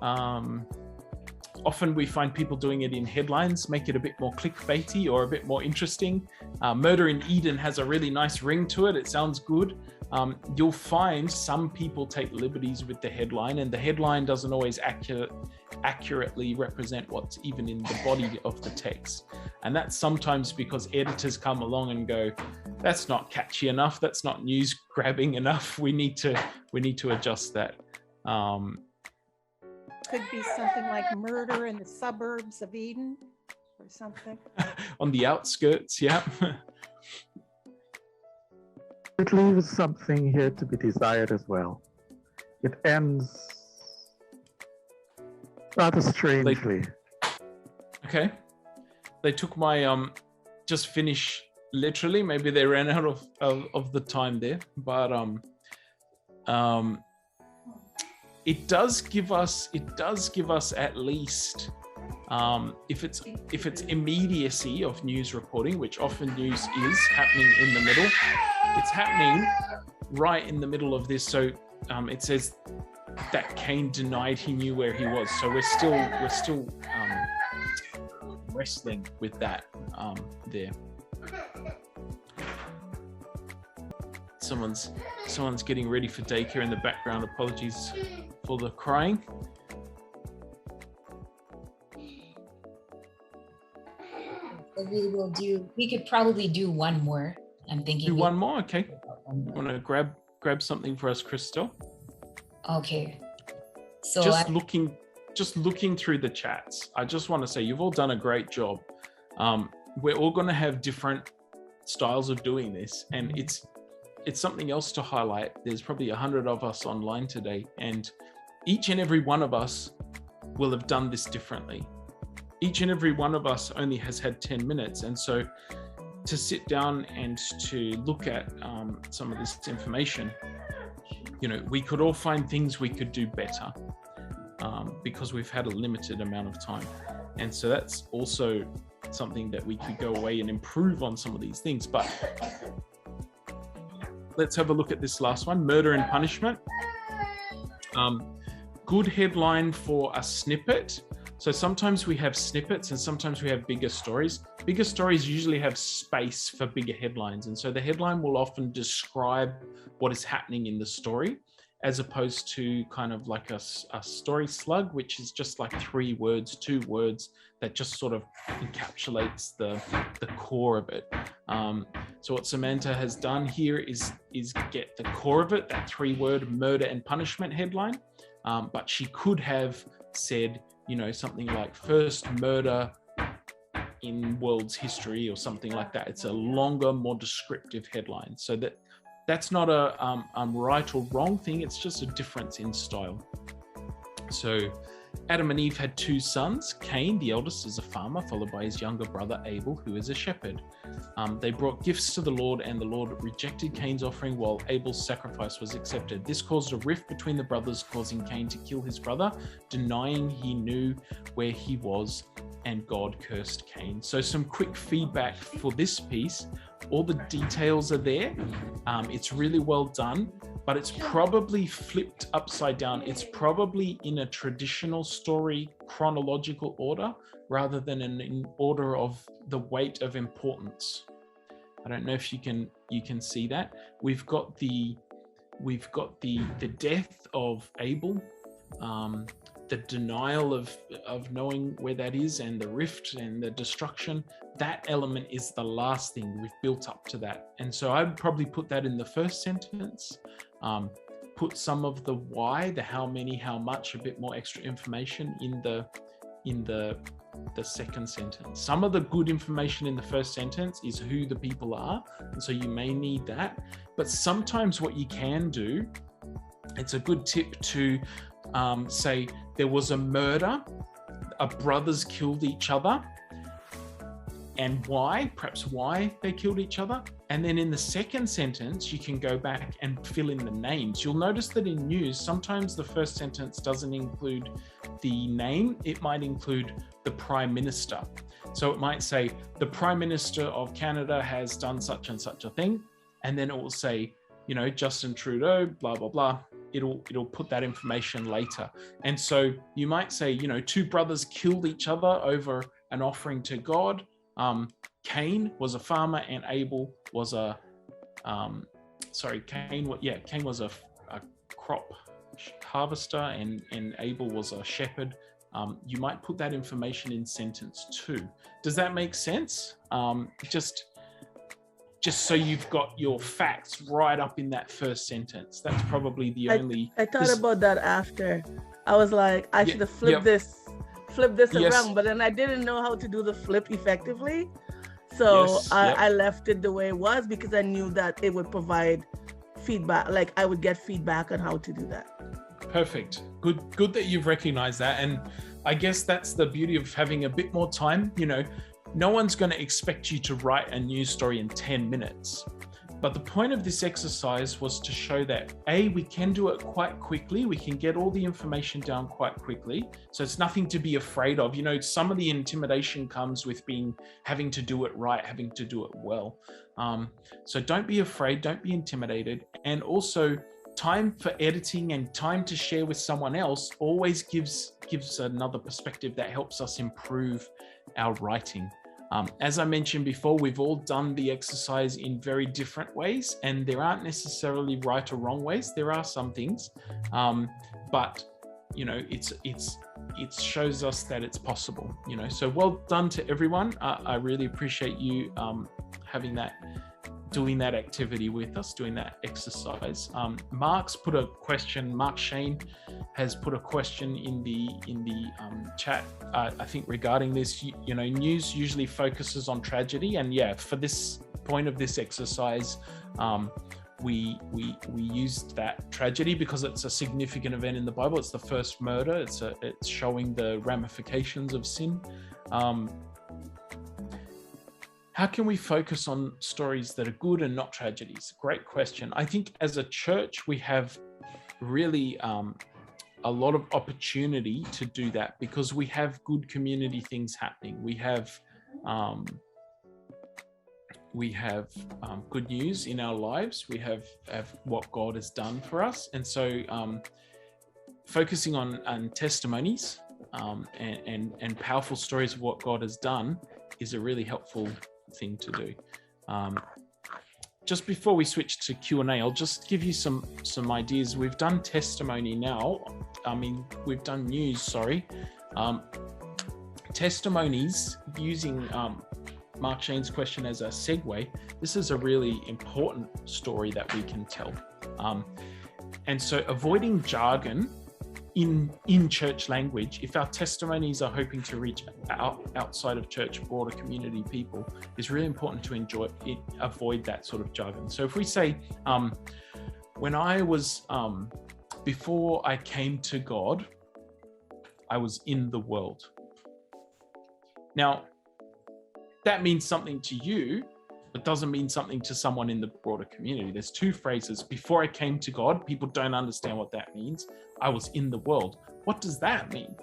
often we find people doing it in headlines, make it a bit more clickbaity or a bit more interesting. Murder in Eden has a really nice ring to it. It sounds good. You'll find some people take liberties with the headline, and the headline doesn't always accurately represent what's even in the body of the text. And that's sometimes because editors come along and go, that's not catchy enough, that's not news grabbing enough, we need to adjust that. Could be something like murder in the suburbs of Eden or something. On the outskirts, yeah. It leaves something here to be desired as well. It ends rather strangely. Okay. They took my just finish literally. Maybe they ran out of the time there, but it does give us at least if it's immediacy of news reporting, which often news is happening in the middle. It's happening right in the middle of this. So it says that Cain denied he knew where he was. So we're still wrestling with that there. Someone's getting ready for daycare in the background. Apologies for the crying. We could probably do one more. I'm thinking. Do one more, okay. You want to grab something for us, Crystal? Okay. So just looking through the chats, I just want to say you've all done a great job. We're all going to have different styles of doing this, and it's something else to highlight. There's probably 100 of us online today, and each and every one of us will have done this differently. Each and every one of us only has had 10 minutes, and so to sit down and to look at some of this information, we could all find things we could do better because we've had a limited amount of time. And so that's also something that we could go away and improve on some of these things. But let's have a look at this last one, Murder and Punishment. Good headline for a snippet. So sometimes we have snippets and sometimes we have bigger stories. Bigger stories usually have space for bigger headlines. And so the headline will often describe what is happening in the story, as opposed to kind of like a story slug, which is just like 3 words, 2 words that just sort of encapsulates the core of it. So what Samantha has done here is get the core of it, that 3-word murder and punishment headline. But she could have said, something like first murder in world's history or something like that. It's a longer, more descriptive headline. So that's not a right or wrong thing. It's just a difference in style. So Adam and Eve had 2 sons. Cain, the eldest, is a farmer, followed by his younger brother Abel, who is a shepherd. They brought gifts to the Lord, and the Lord rejected Cain's offering while Abel's sacrifice was accepted. This caused a rift between the brothers, causing Cain to kill his brother, denying he knew where he was, and God cursed Cain. So some quick feedback for this piece. All the details are there. It's really well done, but it's probably flipped upside down. It's probably in a traditional story chronological order rather than in order of the weight of importance. I don't know if you can see that. We've got the death of Abel, the denial of knowing where that is, and the rift and the destruction. That element is the last thing. We've built up to that. And so I'd probably put that in the first sentence, put some of the why, the how many, how much, a bit more extra information in the second sentence. Some of the good information in the first sentence is who the people are, and so you may need that. But sometimes what you can do, it's a good tip to say there was a murder, brothers killed each other, and perhaps why they killed each other. And then in the second sentence, you can go back and fill in the names. You'll notice that in news, sometimes the first sentence doesn't include the name. It might include the Prime Minister. So it might say, the Prime Minister of Canada has done such and such a thing. And then it will say, Justin Trudeau, blah, blah, blah. It'll put that information later. And so you might say, two brothers killed each other over an offering to God. Cain was a farmer and Abel was Cain was a crop harvester and Abel was a shepherd. You might put that information in sentence 2. Does that make sense? Just so you've got your facts right up in that first sentence. That's probably the only. I thought about that after. I was like, I should have flipped this around, but then I didn't know how to do the flip effectively. So I left it the way it was because I knew that it would provide feedback. Like I would get feedback on how to do that. Perfect. Good that you've recognized that. And I guess that's the beauty of having a bit more time. No one's going to expect you to write a news story in 10 minutes. But the point of this exercise was to show that we can do it quite quickly. We can get all the information down quite quickly. So it's nothing to be afraid of. Some of the intimidation comes with having to do it right, having to do it well. So don't be afraid, don't be intimidated. And also time for editing and time to share with someone else always gives another perspective that helps us improve our writing. As I mentioned before, we've all done the exercise in very different ways, and there aren't necessarily right or wrong ways. There are some things, but it shows us that it's possible. So well done to everyone. I really appreciate you doing that activity with us, doing that exercise. Mark Shane has put a question in the chat, I think regarding this. News usually focuses on tragedy, and for this point of this exercise, we used that tragedy because it's a significant event in the Bible. It's the first murder. It's showing the ramifications of sin. How can we focus on stories that are good and not tragedies? Great question. I think as a church, we have really a lot of opportunity to do that because we have good community things happening. We have good news in our lives. We have what God has done for us. And so focusing on testimonies and powerful stories of what God has done is a really helpful thing to do. Just before we switch to Q&A, I'll just give you some ideas. We've done testimony now. We've done news, testimonies using Mark Shane's question as a segue. This is a really important story that we can tell. And so avoiding jargon in church language, if our testimonies are hoping to reach outside of church, broader community people, is really important to avoid that sort of jargon. So if we say, when I was, before I came to God, I was in the world. Now, that means something to you, but doesn't mean something to someone in the broader community. There's two phrases. Before I came to God, people don't understand what that means. I was in the world. What does that mean?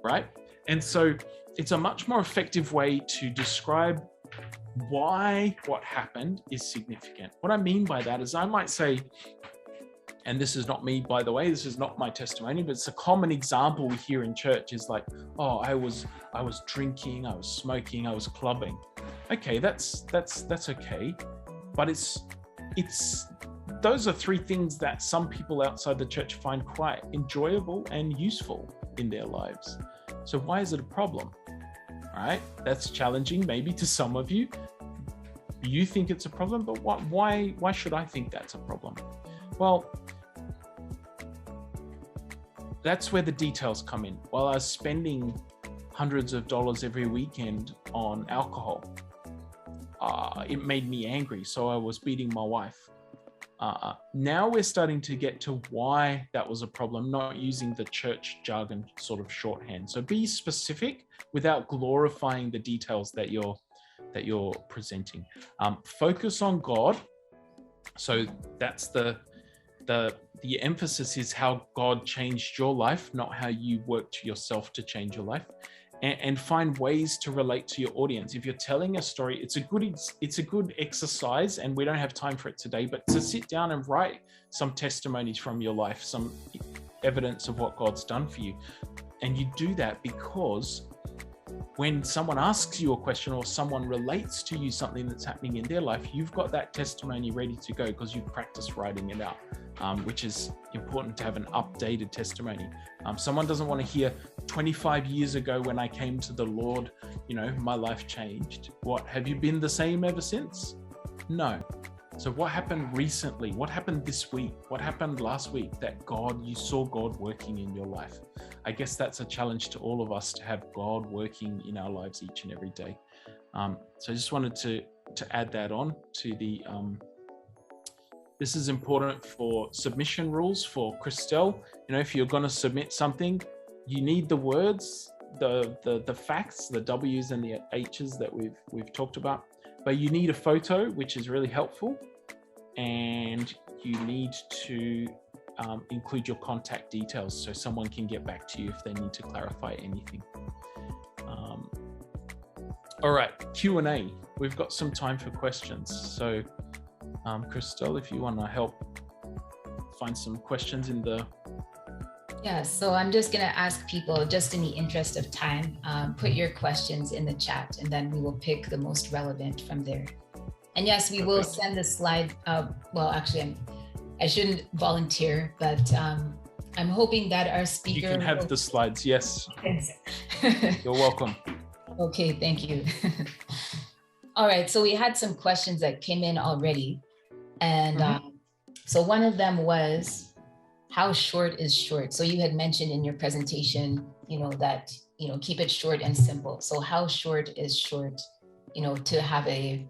Right? And so it's a much more effective way to describe why what happened is significant. What I mean by that is I might say, and this is not me, by the way, this is not my testimony, but it's a common example we hear in church is like, oh, I was drinking, I was smoking, I was clubbing. Okay, that's okay. But it's those are three things that some people outside the church find quite enjoyable and useful in their lives. So why is it a problem? All right, that's challenging maybe to some of you. You think it's a problem, but why should I think that's a problem? Well, that's where the details come in. While I was spending hundreds of dollars every weekend on alcohol, it made me angry, so I was beating my wife. Now we're starting to get to why that was a problem, not using the church jargon sort of shorthand. So be specific without glorifying the details that you're presenting. Focus on God. So that's the emphasis is how God changed your life, not how you worked yourself to change your life. and find ways to relate to your audience. If you're telling a story, it's a good exercise, and we don't have time for it today, but to sit down and write some testimonies from your life, some evidence of what God's done for you. And you do that because when someone asks you a question or someone relates to you something that's happening in their life, you've got that testimony ready to go because you've practiced writing it out, which is important to have an updated testimony. Someone doesn't want to hear 25 years ago when I came to the Lord, my life changed. What, have you been the same ever since? No. So what happened recently? What happened this week? What happened last week that you saw God working in your life? I guess that's a challenge to all of us, to have God working in our lives each and every day. So I just wanted to add that on to the, this is important for submission rules for Christelle. If you're going to submit something, you need the words, the facts, the W's and the H's that we've talked about. But you need a photo, which is really helpful, and you need to include your contact details so someone can get back to you if they need to clarify anything. All right, Q&A. We've got some time for questions. So, Christelle, if you want to help find some questions in the... Yeah, so I'm just going to ask people, just in the interest of time, put your questions in the chat, and then we will pick the most relevant from there. And yes, we will send the slide. Well, actually, I shouldn't volunteer, but I'm hoping that our speaker... You can have the slides, yes. You're welcome. Okay, thank you. All right, so we had some questions that came in already. And so one of them was, how short is short? So you had mentioned in your presentation, that, keep it short and simple. So how short is short, to have a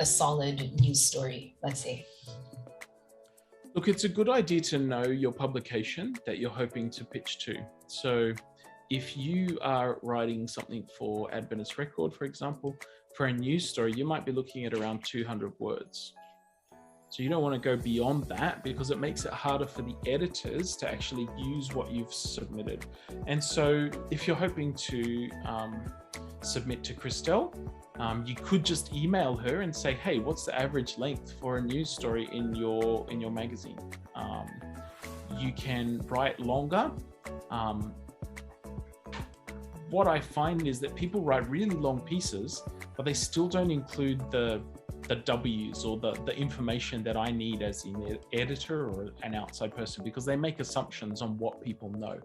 solid news story, let's say? Look, it's a good idea to know your publication that you're hoping to pitch to. So if you are writing something for Adventist Record, for example, for a news story, you might be looking at around 200 words. So you don't want to go beyond that because it makes it harder for the editors to actually use what you've submitted. And so if you're hoping to submit to Christelle, you could just email her and say, hey, what's the average length for a news story in your magazine? You can write longer. What I find is that people write really long pieces, but they still don't include the W's or the information that I need as an editor or an outside person, because they make assumptions on what people know.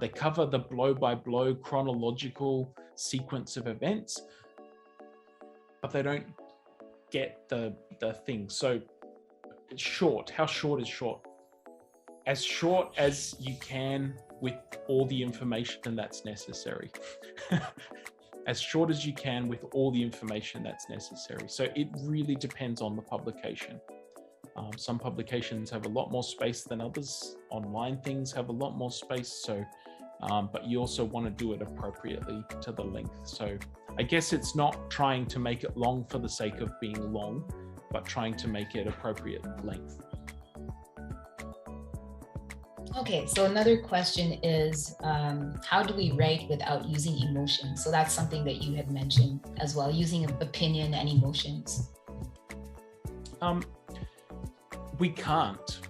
They cover the blow-by-blow chronological sequence of events, but they don't get the thing. So it's short. How short is short? As short as you can with all the information that's necessary. As short as you can with all the information that's necessary. So it really depends on the publication. Some publications have a lot more space than others. Online things have a lot more space. So, but you also want to do it appropriately to the length. So I guess it's not trying to make it long for the sake of being long, but trying to make it appropriate length. Okay, so another question is, how do we write without using emotion? So that's something that you had mentioned as well, using opinion and emotions. We can't.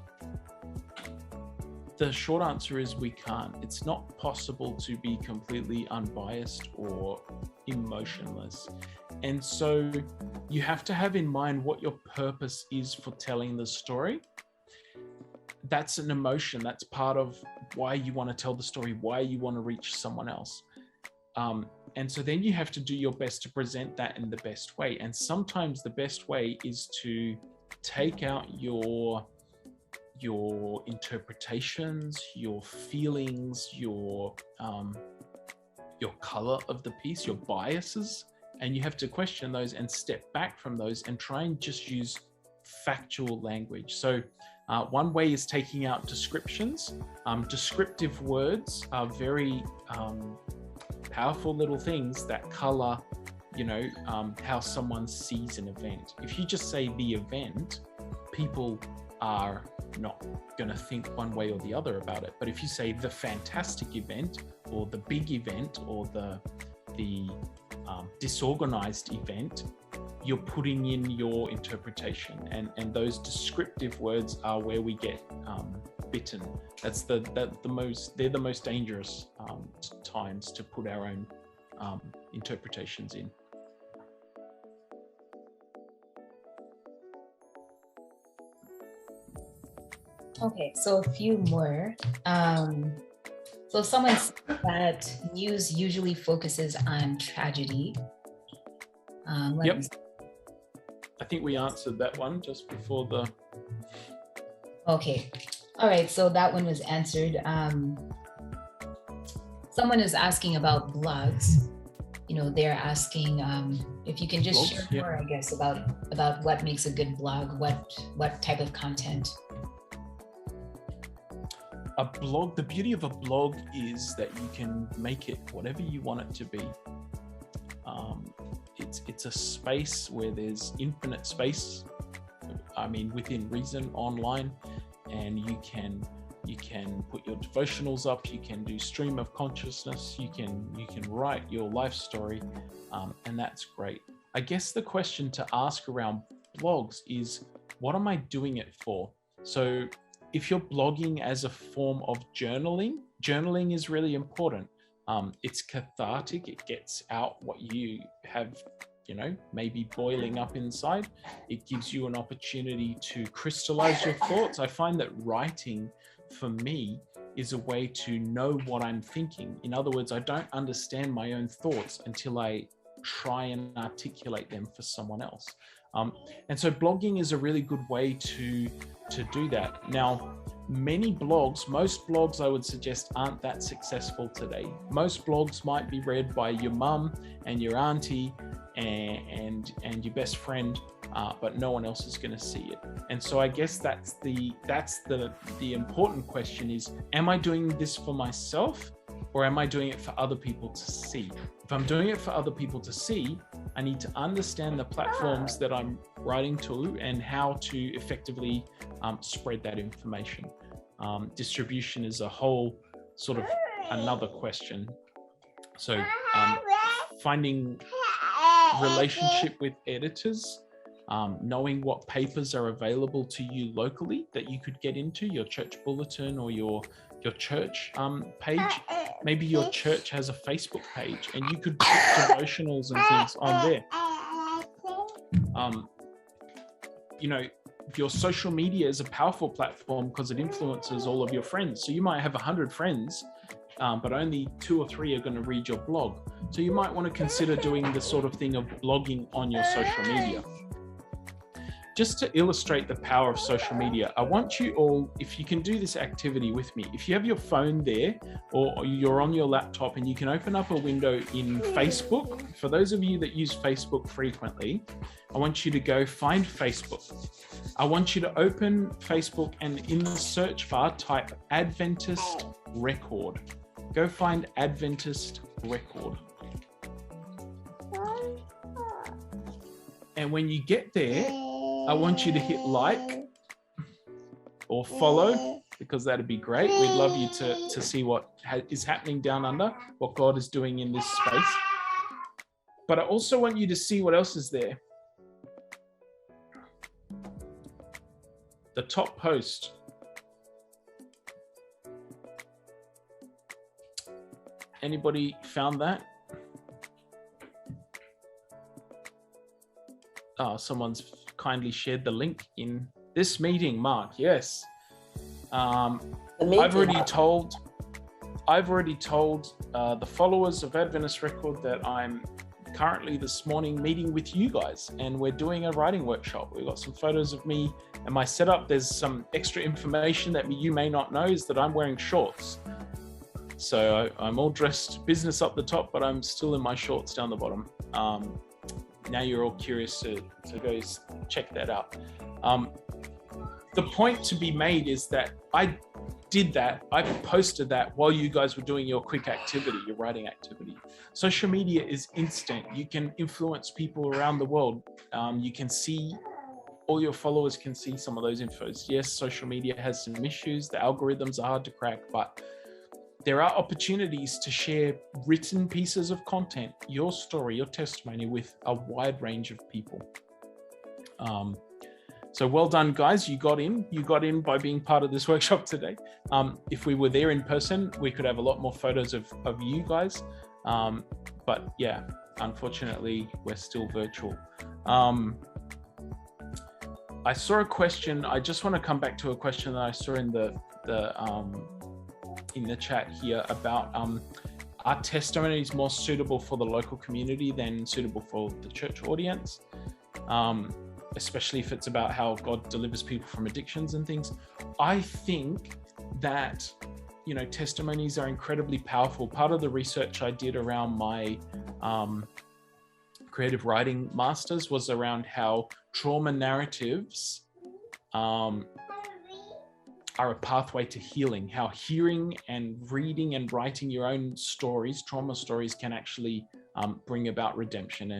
The short answer is we can't. It's not possible to be completely unbiased or emotionless. And so you have to have in mind what your purpose is for telling the story. That's an emotion. That's part of why you want to tell the story, why you want to reach someone else. And so then you have to do your best to present that in the best way. And sometimes the best way is to take out your interpretations, your feelings, your color of the piece, your biases, and you have to question those and step back from those and try and just use factual language. So one way is taking out descriptions. Descriptive words are very powerful little things that color, how someone sees an event. If you just say the event, people are not going to think one way or the other about it. But if you say the fantastic event, or the big event, or the disorganized event, you're putting in your interpretation, and those descriptive words are where we get bitten. They're the most dangerous times to put our own interpretations in. Okay, so a few more. So someone said that news usually focuses on tragedy. Yep. I think we answered that one just before the... Okay. All right, so that one was answered. Someone is asking about blogs. They're asking if you can just blogs, share more, I guess, about what makes a good blog, what type of content. A blog, the beauty of a blog is that you can make it whatever you want it to be. It's a space where there's infinite space, within reason, online, and you can put your devotionals up, you can do stream of consciousness, you can write your life story, and that's great. I guess the question to ask around blogs is, what am I doing it for? So if you're blogging as a form of journaling is really important. It's cathartic. It gets out what you have, maybe boiling up inside. It gives you an opportunity to crystallize your thoughts. I find that writing, for me, is a way to know what I'm thinking. In other words, I don't understand my own thoughts until I try and articulate them for someone else. And so blogging is a really good way to do that. Now, most blogs I would suggest aren't that successful today. Most blogs might be read by your mum and your auntie and your best friend, but no one else is going to see it. And so I guess that's the important question is, am I doing this for myself, or am I doing it for other people to see? If I'm doing it for other people to see, I need to understand the platforms that I'm writing to and how to effectively spread that information. Distribution is a whole sort of another question. So finding relationship with editors, knowing what papers are available to you locally that you could get into, your church bulletin or your church page. Maybe your church has a Facebook page and you could put devotionals and things on there. Your social media is a powerful platform because it influences all of your friends. So you might have 100 friends, but only 2 or 3 are going to read your blog. So you might want to consider doing the sort of thing of blogging on your social media. Just to illustrate the power of social media, I want you all, if you can do this activity with me, if you have your phone there or you're on your laptop and you can open up a window in Facebook. For those of you that use Facebook frequently, I want you to go find Facebook. I want you to open Facebook and in the search bar type Adventist Record. Go find Adventist Record. And when you get there, I want you to hit like or follow, because that'd be great. We'd love you to see what is happening down under, what God is doing in this space. But I also want you to see what else is there. The top post. Anybody found that? Oh, someone's kindly shared the link in this meeting, Mark. Yes. I've already told the followers of Adventist Record that I'm currently this morning meeting with you guys, and we're doing a writing workshop. We've got some photos of me and my setup. There's some extra information that you may not know is that I'm wearing shorts. So I'm all dressed business up the top, but I'm still in my shorts down the bottom. Now you're all curious to go check that out. The point to be made is that I did that. I posted that while you guys were doing your quick activity, your writing activity. Social media is instant. You can influence people around the world. You can see all your followers can see some of those infos. Yes, social media has some issues. The algorithms are hard to crack, but there are opportunities to share written pieces of content, your story, your testimony with a wide range of people. So well done, guys. You got in by being part of this workshop today. If we were there in person, we could have a lot more photos of you guys. But yeah, unfortunately, we're still virtual. I saw a question. I just want to come back to a question that I saw in the chat here about are testimonies more suitable for the local community than suitable for the church audience, especially if it's about how God delivers people from addictions and things. I think that, you know, testimonies are incredibly powerful. Part of the research I did around my creative writing masters was around how trauma narratives are a pathway to healing, how hearing and reading and writing your own stories, trauma stories, can actually bring about redemption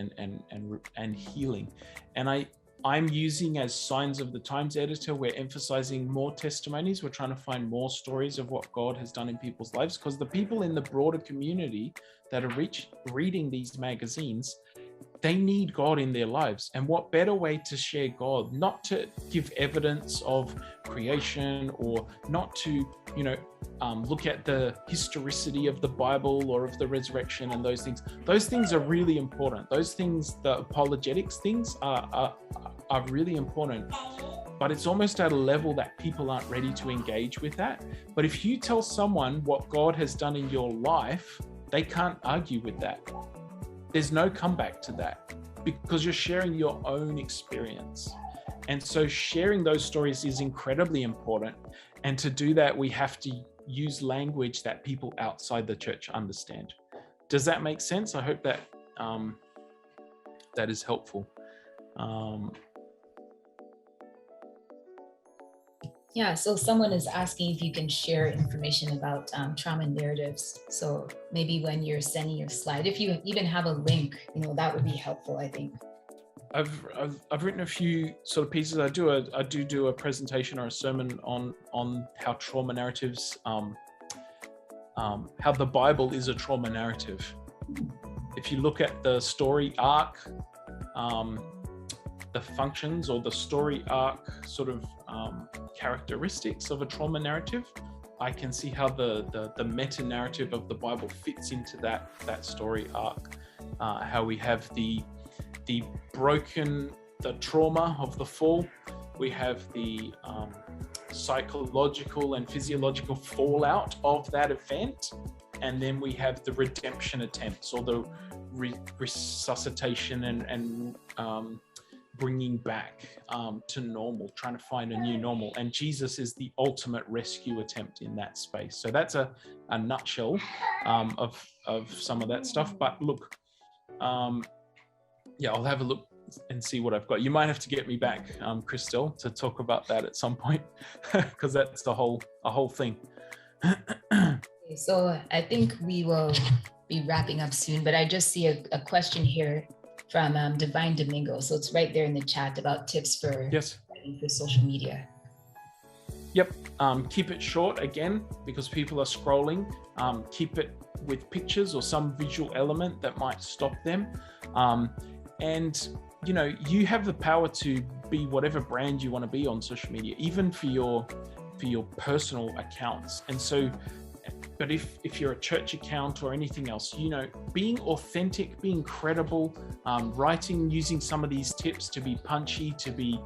and healing. And I'm using, as Signs of the Times editor, we're emphasizing more testimonies. We're trying to find more stories of what God has done in people's lives, because the people in the broader community that are reading these magazines, they need God in their lives. And what better way to share God, not to give evidence of creation, or not to, you know, look at the historicity of the Bible or of the resurrection and those things. Those things are really important. Those things, the apologetics things, are really important. But it's almost at a level that people aren't ready to engage with that. But if you tell someone what God has done in your life, they can't argue with that. There's no comeback to that, because you're sharing your own experience. And so sharing those stories is incredibly important. And to do that, we have to use language that people outside the church understand. Does that make sense? I hope that that is helpful. Yeah, so someone is asking if you can share information about trauma narratives. So maybe when you're sending your slide, if you even have a link, you know, that would be helpful, I think. I've written a few sort of pieces. I do a presentation or a sermon on how trauma narratives, how the Bible is a trauma narrative. If you look at the story arc, the functions or the story arc sort of characteristics of a trauma narrative, I can see how the meta narrative of the Bible fits into that story arc. How we have the trauma of the fall, we have the psychological and physiological fallout of that event, and then we have the redemption attempts, or the resuscitation and bringing back to normal, trying to find a new normal. And Jesus is the ultimate rescue attempt in that space. So that's a nutshell of some of that stuff. But look, yeah, I'll have a look and see what I've got. You might have to get me back, Christelle, to talk about that at some point, because that's a whole thing. So I think we will be wrapping up soon, but I just see a question here from Divine Domingo. So it's right there in the chat about tips for social media. Yep. Keep it short again, because people are scrolling. Keep it with pictures or some visual element that might stop them. And you know, you have the power to be whatever brand you want to be on social media, even for your personal accounts. And so, but if you're a church account or anything else, you know, being authentic, being credible, writing, using some of these tips to be punchy, to be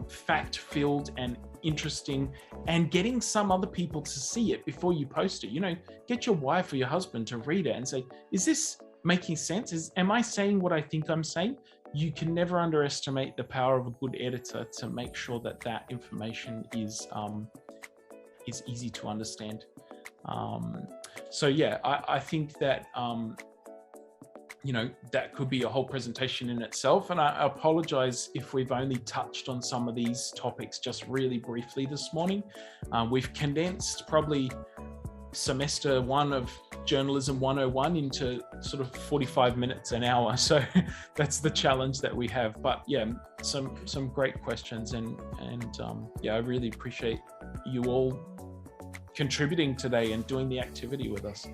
fact-filled and interesting, and getting some other people to see it before you post it. You know, get your wife or your husband to read it and say, is this making sense? Am I saying what I think I'm saying? You can never underestimate the power of a good editor to make sure that information is easy to understand. So yeah, I think that you know, that could be a whole presentation in itself. And I apologize if we've only touched on some of these topics just really briefly this morning. We've condensed probably semester 1 of Journalism 101 into sort of 45 minutes, an hour. So that's the challenge that we have. But yeah, some great questions, and yeah, I really appreciate you all contributing today and doing the activity with us.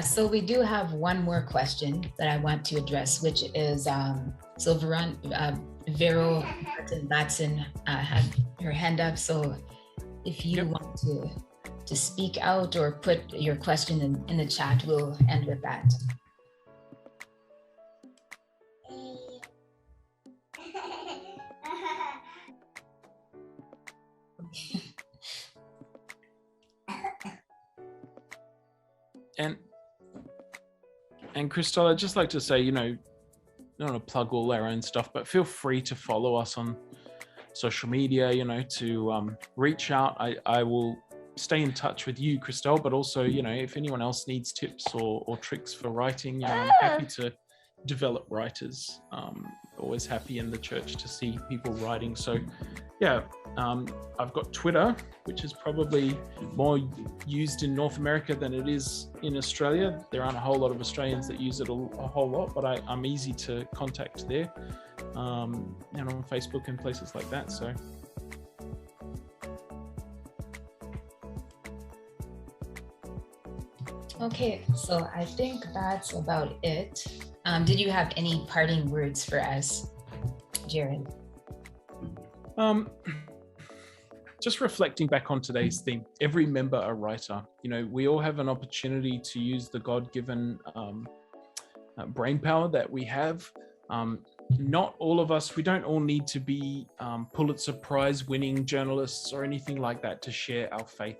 So we do have one more question that I want to address, which is so Vero Batson had her hand up. So if you want to speak out or put your question in the chat, we'll end with that. And Christelle, I'd just like to say, I don't want to plug all our own stuff, but feel free to follow us on social media, to reach out. I will stay in touch with you, Christelle, but also, if anyone else needs tips or tricks for writing, I'm happy to develop writers. Always happy in the church to see people writing. So yeah, I've got Twitter, which is probably more used in North America than it is in Australia. There aren't a whole lot of Australians that use it a whole lot, but I'm easy to contact there, and on Facebook and places like that. So okay, so I think that's about it. Did you have any parting words for us, Jared? Just reflecting back on today's theme, every member a writer. We all have an opportunity to use the God-given brain power that we have. Not all of us, we don't all need to be Pulitzer Prize winning journalists or anything like that to share our faith.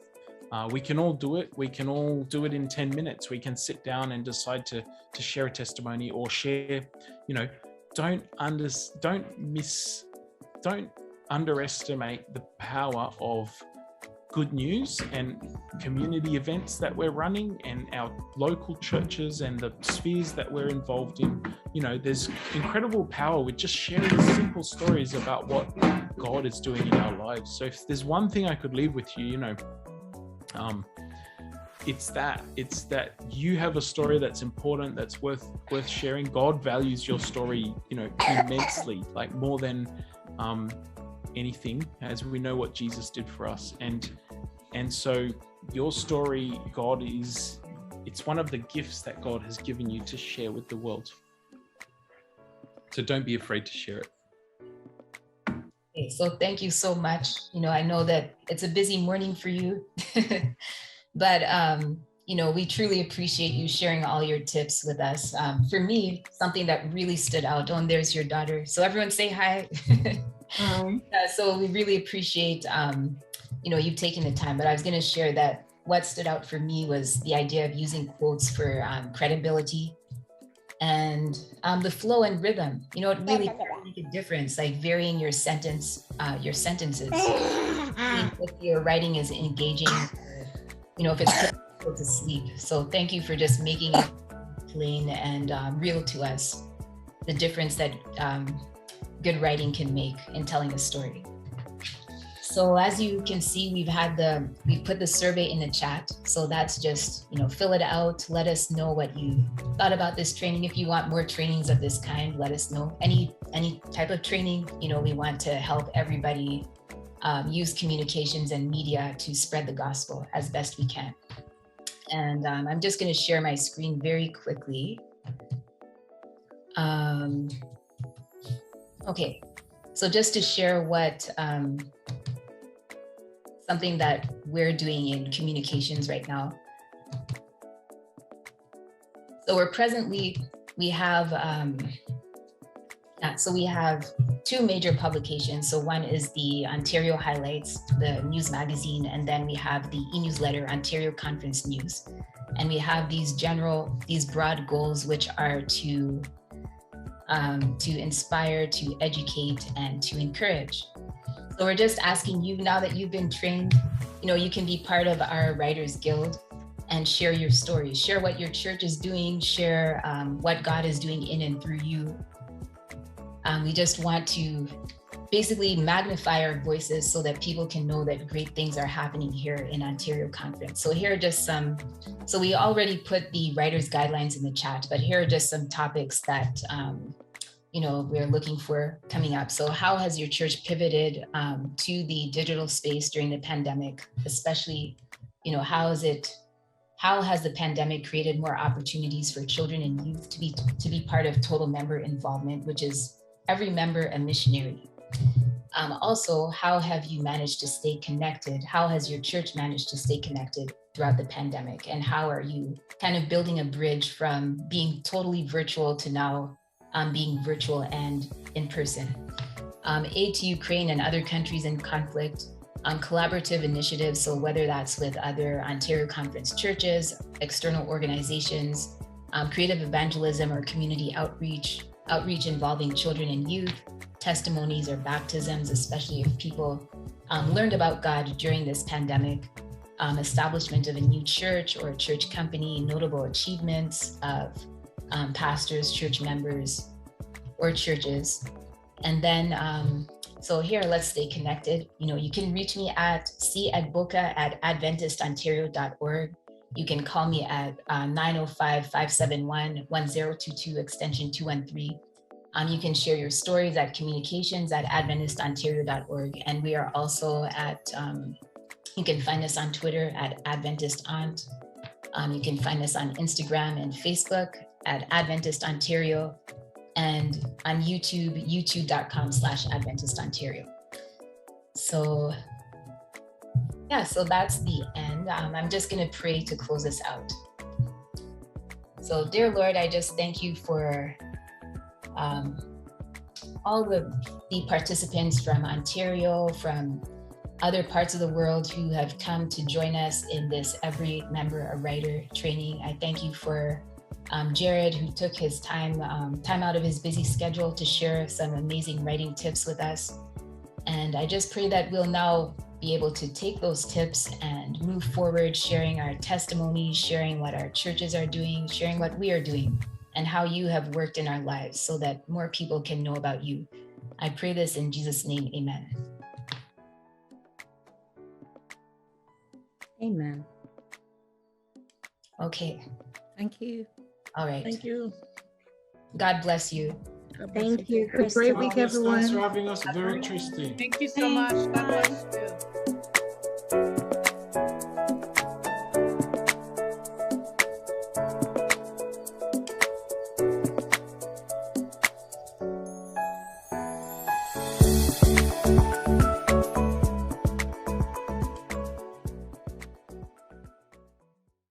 We can all do it. We can all do it in 10 minutes. We can sit down and decide to share a testimony or share, don't underestimate the power of good news and community events that we're running and our local churches and the spheres that we're involved in. There's incredible power with just sharing simple stories about what God is doing in our lives. So if there's one thing I could leave with you, it's that you have a story that's important, that's worth sharing. God values your story, immensely, like more than anything, as we know what Jesus did for us. And so your story, it's one of the gifts that God has given you to share with the world. So don't be afraid to share it. Okay, so thank you so much. I know that it's a busy morning for you, but we truly appreciate you sharing all your tips with us. For me, something that really stood out, and there's your daughter. So everyone say hi. So we really appreciate, you've taken the time, but I was going to share that what stood out for me was the idea of using quotes for credibility and the flow and rhythm. It really make a difference, like varying your sentences. If your writing is engaging, if it's putting people to sleep. So thank you for just making it plain and real to us, the difference that good writing can make in telling a story. So as you can see, we've put the survey in the chat. So that's just, fill it out. Let us know what you thought about this training. If you want more trainings of this kind, let us know. Any type of training, we want to help everybody use communications and media to spread the gospel as best we can. And I'm just going to share my screen very quickly. Okay, so just to share what something that we're doing in communications right now. So we have two major publications. So one is the Ontario Highlights, the news magazine, and then we have the e-newsletter, Ontario Conference News. And we have these broad goals, which are to inspire, to educate, and to encourage. So we're just asking you, now that you've been trained, you can be part of our Writers Guild and share your stories, share what your church is doing, share what God is doing in and through you. We just want to basically magnify our voices so that people can know that great things are happening here in Ontario Conference. So here are just some, so we already put the writer's guidelines in the chat, but here are just some topics that, we're looking for coming up. So how has your church pivoted to the digital space during the pandemic, especially, how has the pandemic created more opportunities for children and youth to be part of total member involvement, which is every member a missionary? Also, how have you managed to stay connected? How has your church managed to stay connected throughout the pandemic? And how are you kind of building a bridge from being totally virtual to now being virtual and in person? Aid to Ukraine and other countries in conflict, collaborative initiatives. So whether that's with other Ontario Conference churches, external organizations, creative evangelism or community outreach involving children and youth, testimonies or baptisms, especially if people learned about God during this pandemic, establishment of a new church or a church company, notable achievements of pastors, church members, or churches. And then, so here, let's stay connected. You can reach me at cadboca@adventistontario.org. You can call me at 905-571-1022, extension 213. You can share your stories at communications@adventistontario.org. And we are also at, you can find us on Twitter at Adventist Aunt. You can find us on Instagram and Facebook at Adventist Ontario, and on YouTube, youtube.com/AdventistOntario. So yeah, so that's the end. I'm just gonna pray to close us out. So dear Lord, I just thank you for all the participants from Ontario, from other parts of the world who have come to join us in this Every Member a Writer training. I thank you for Jared, who took his time out of his busy schedule to share some amazing writing tips with us. And I just pray that we'll now be able to take those tips and move forward, sharing our testimonies, sharing what our churches are doing, sharing what we are doing, and how you have worked in our lives so that more people can know about you. I pray this in Jesus' name, amen. Amen. Okay. Thank you. All right. Thank you. God bless you. Thank you, Have a great week, Thanks everyone. for having us. Very interesting. Thank you so much. God bless you.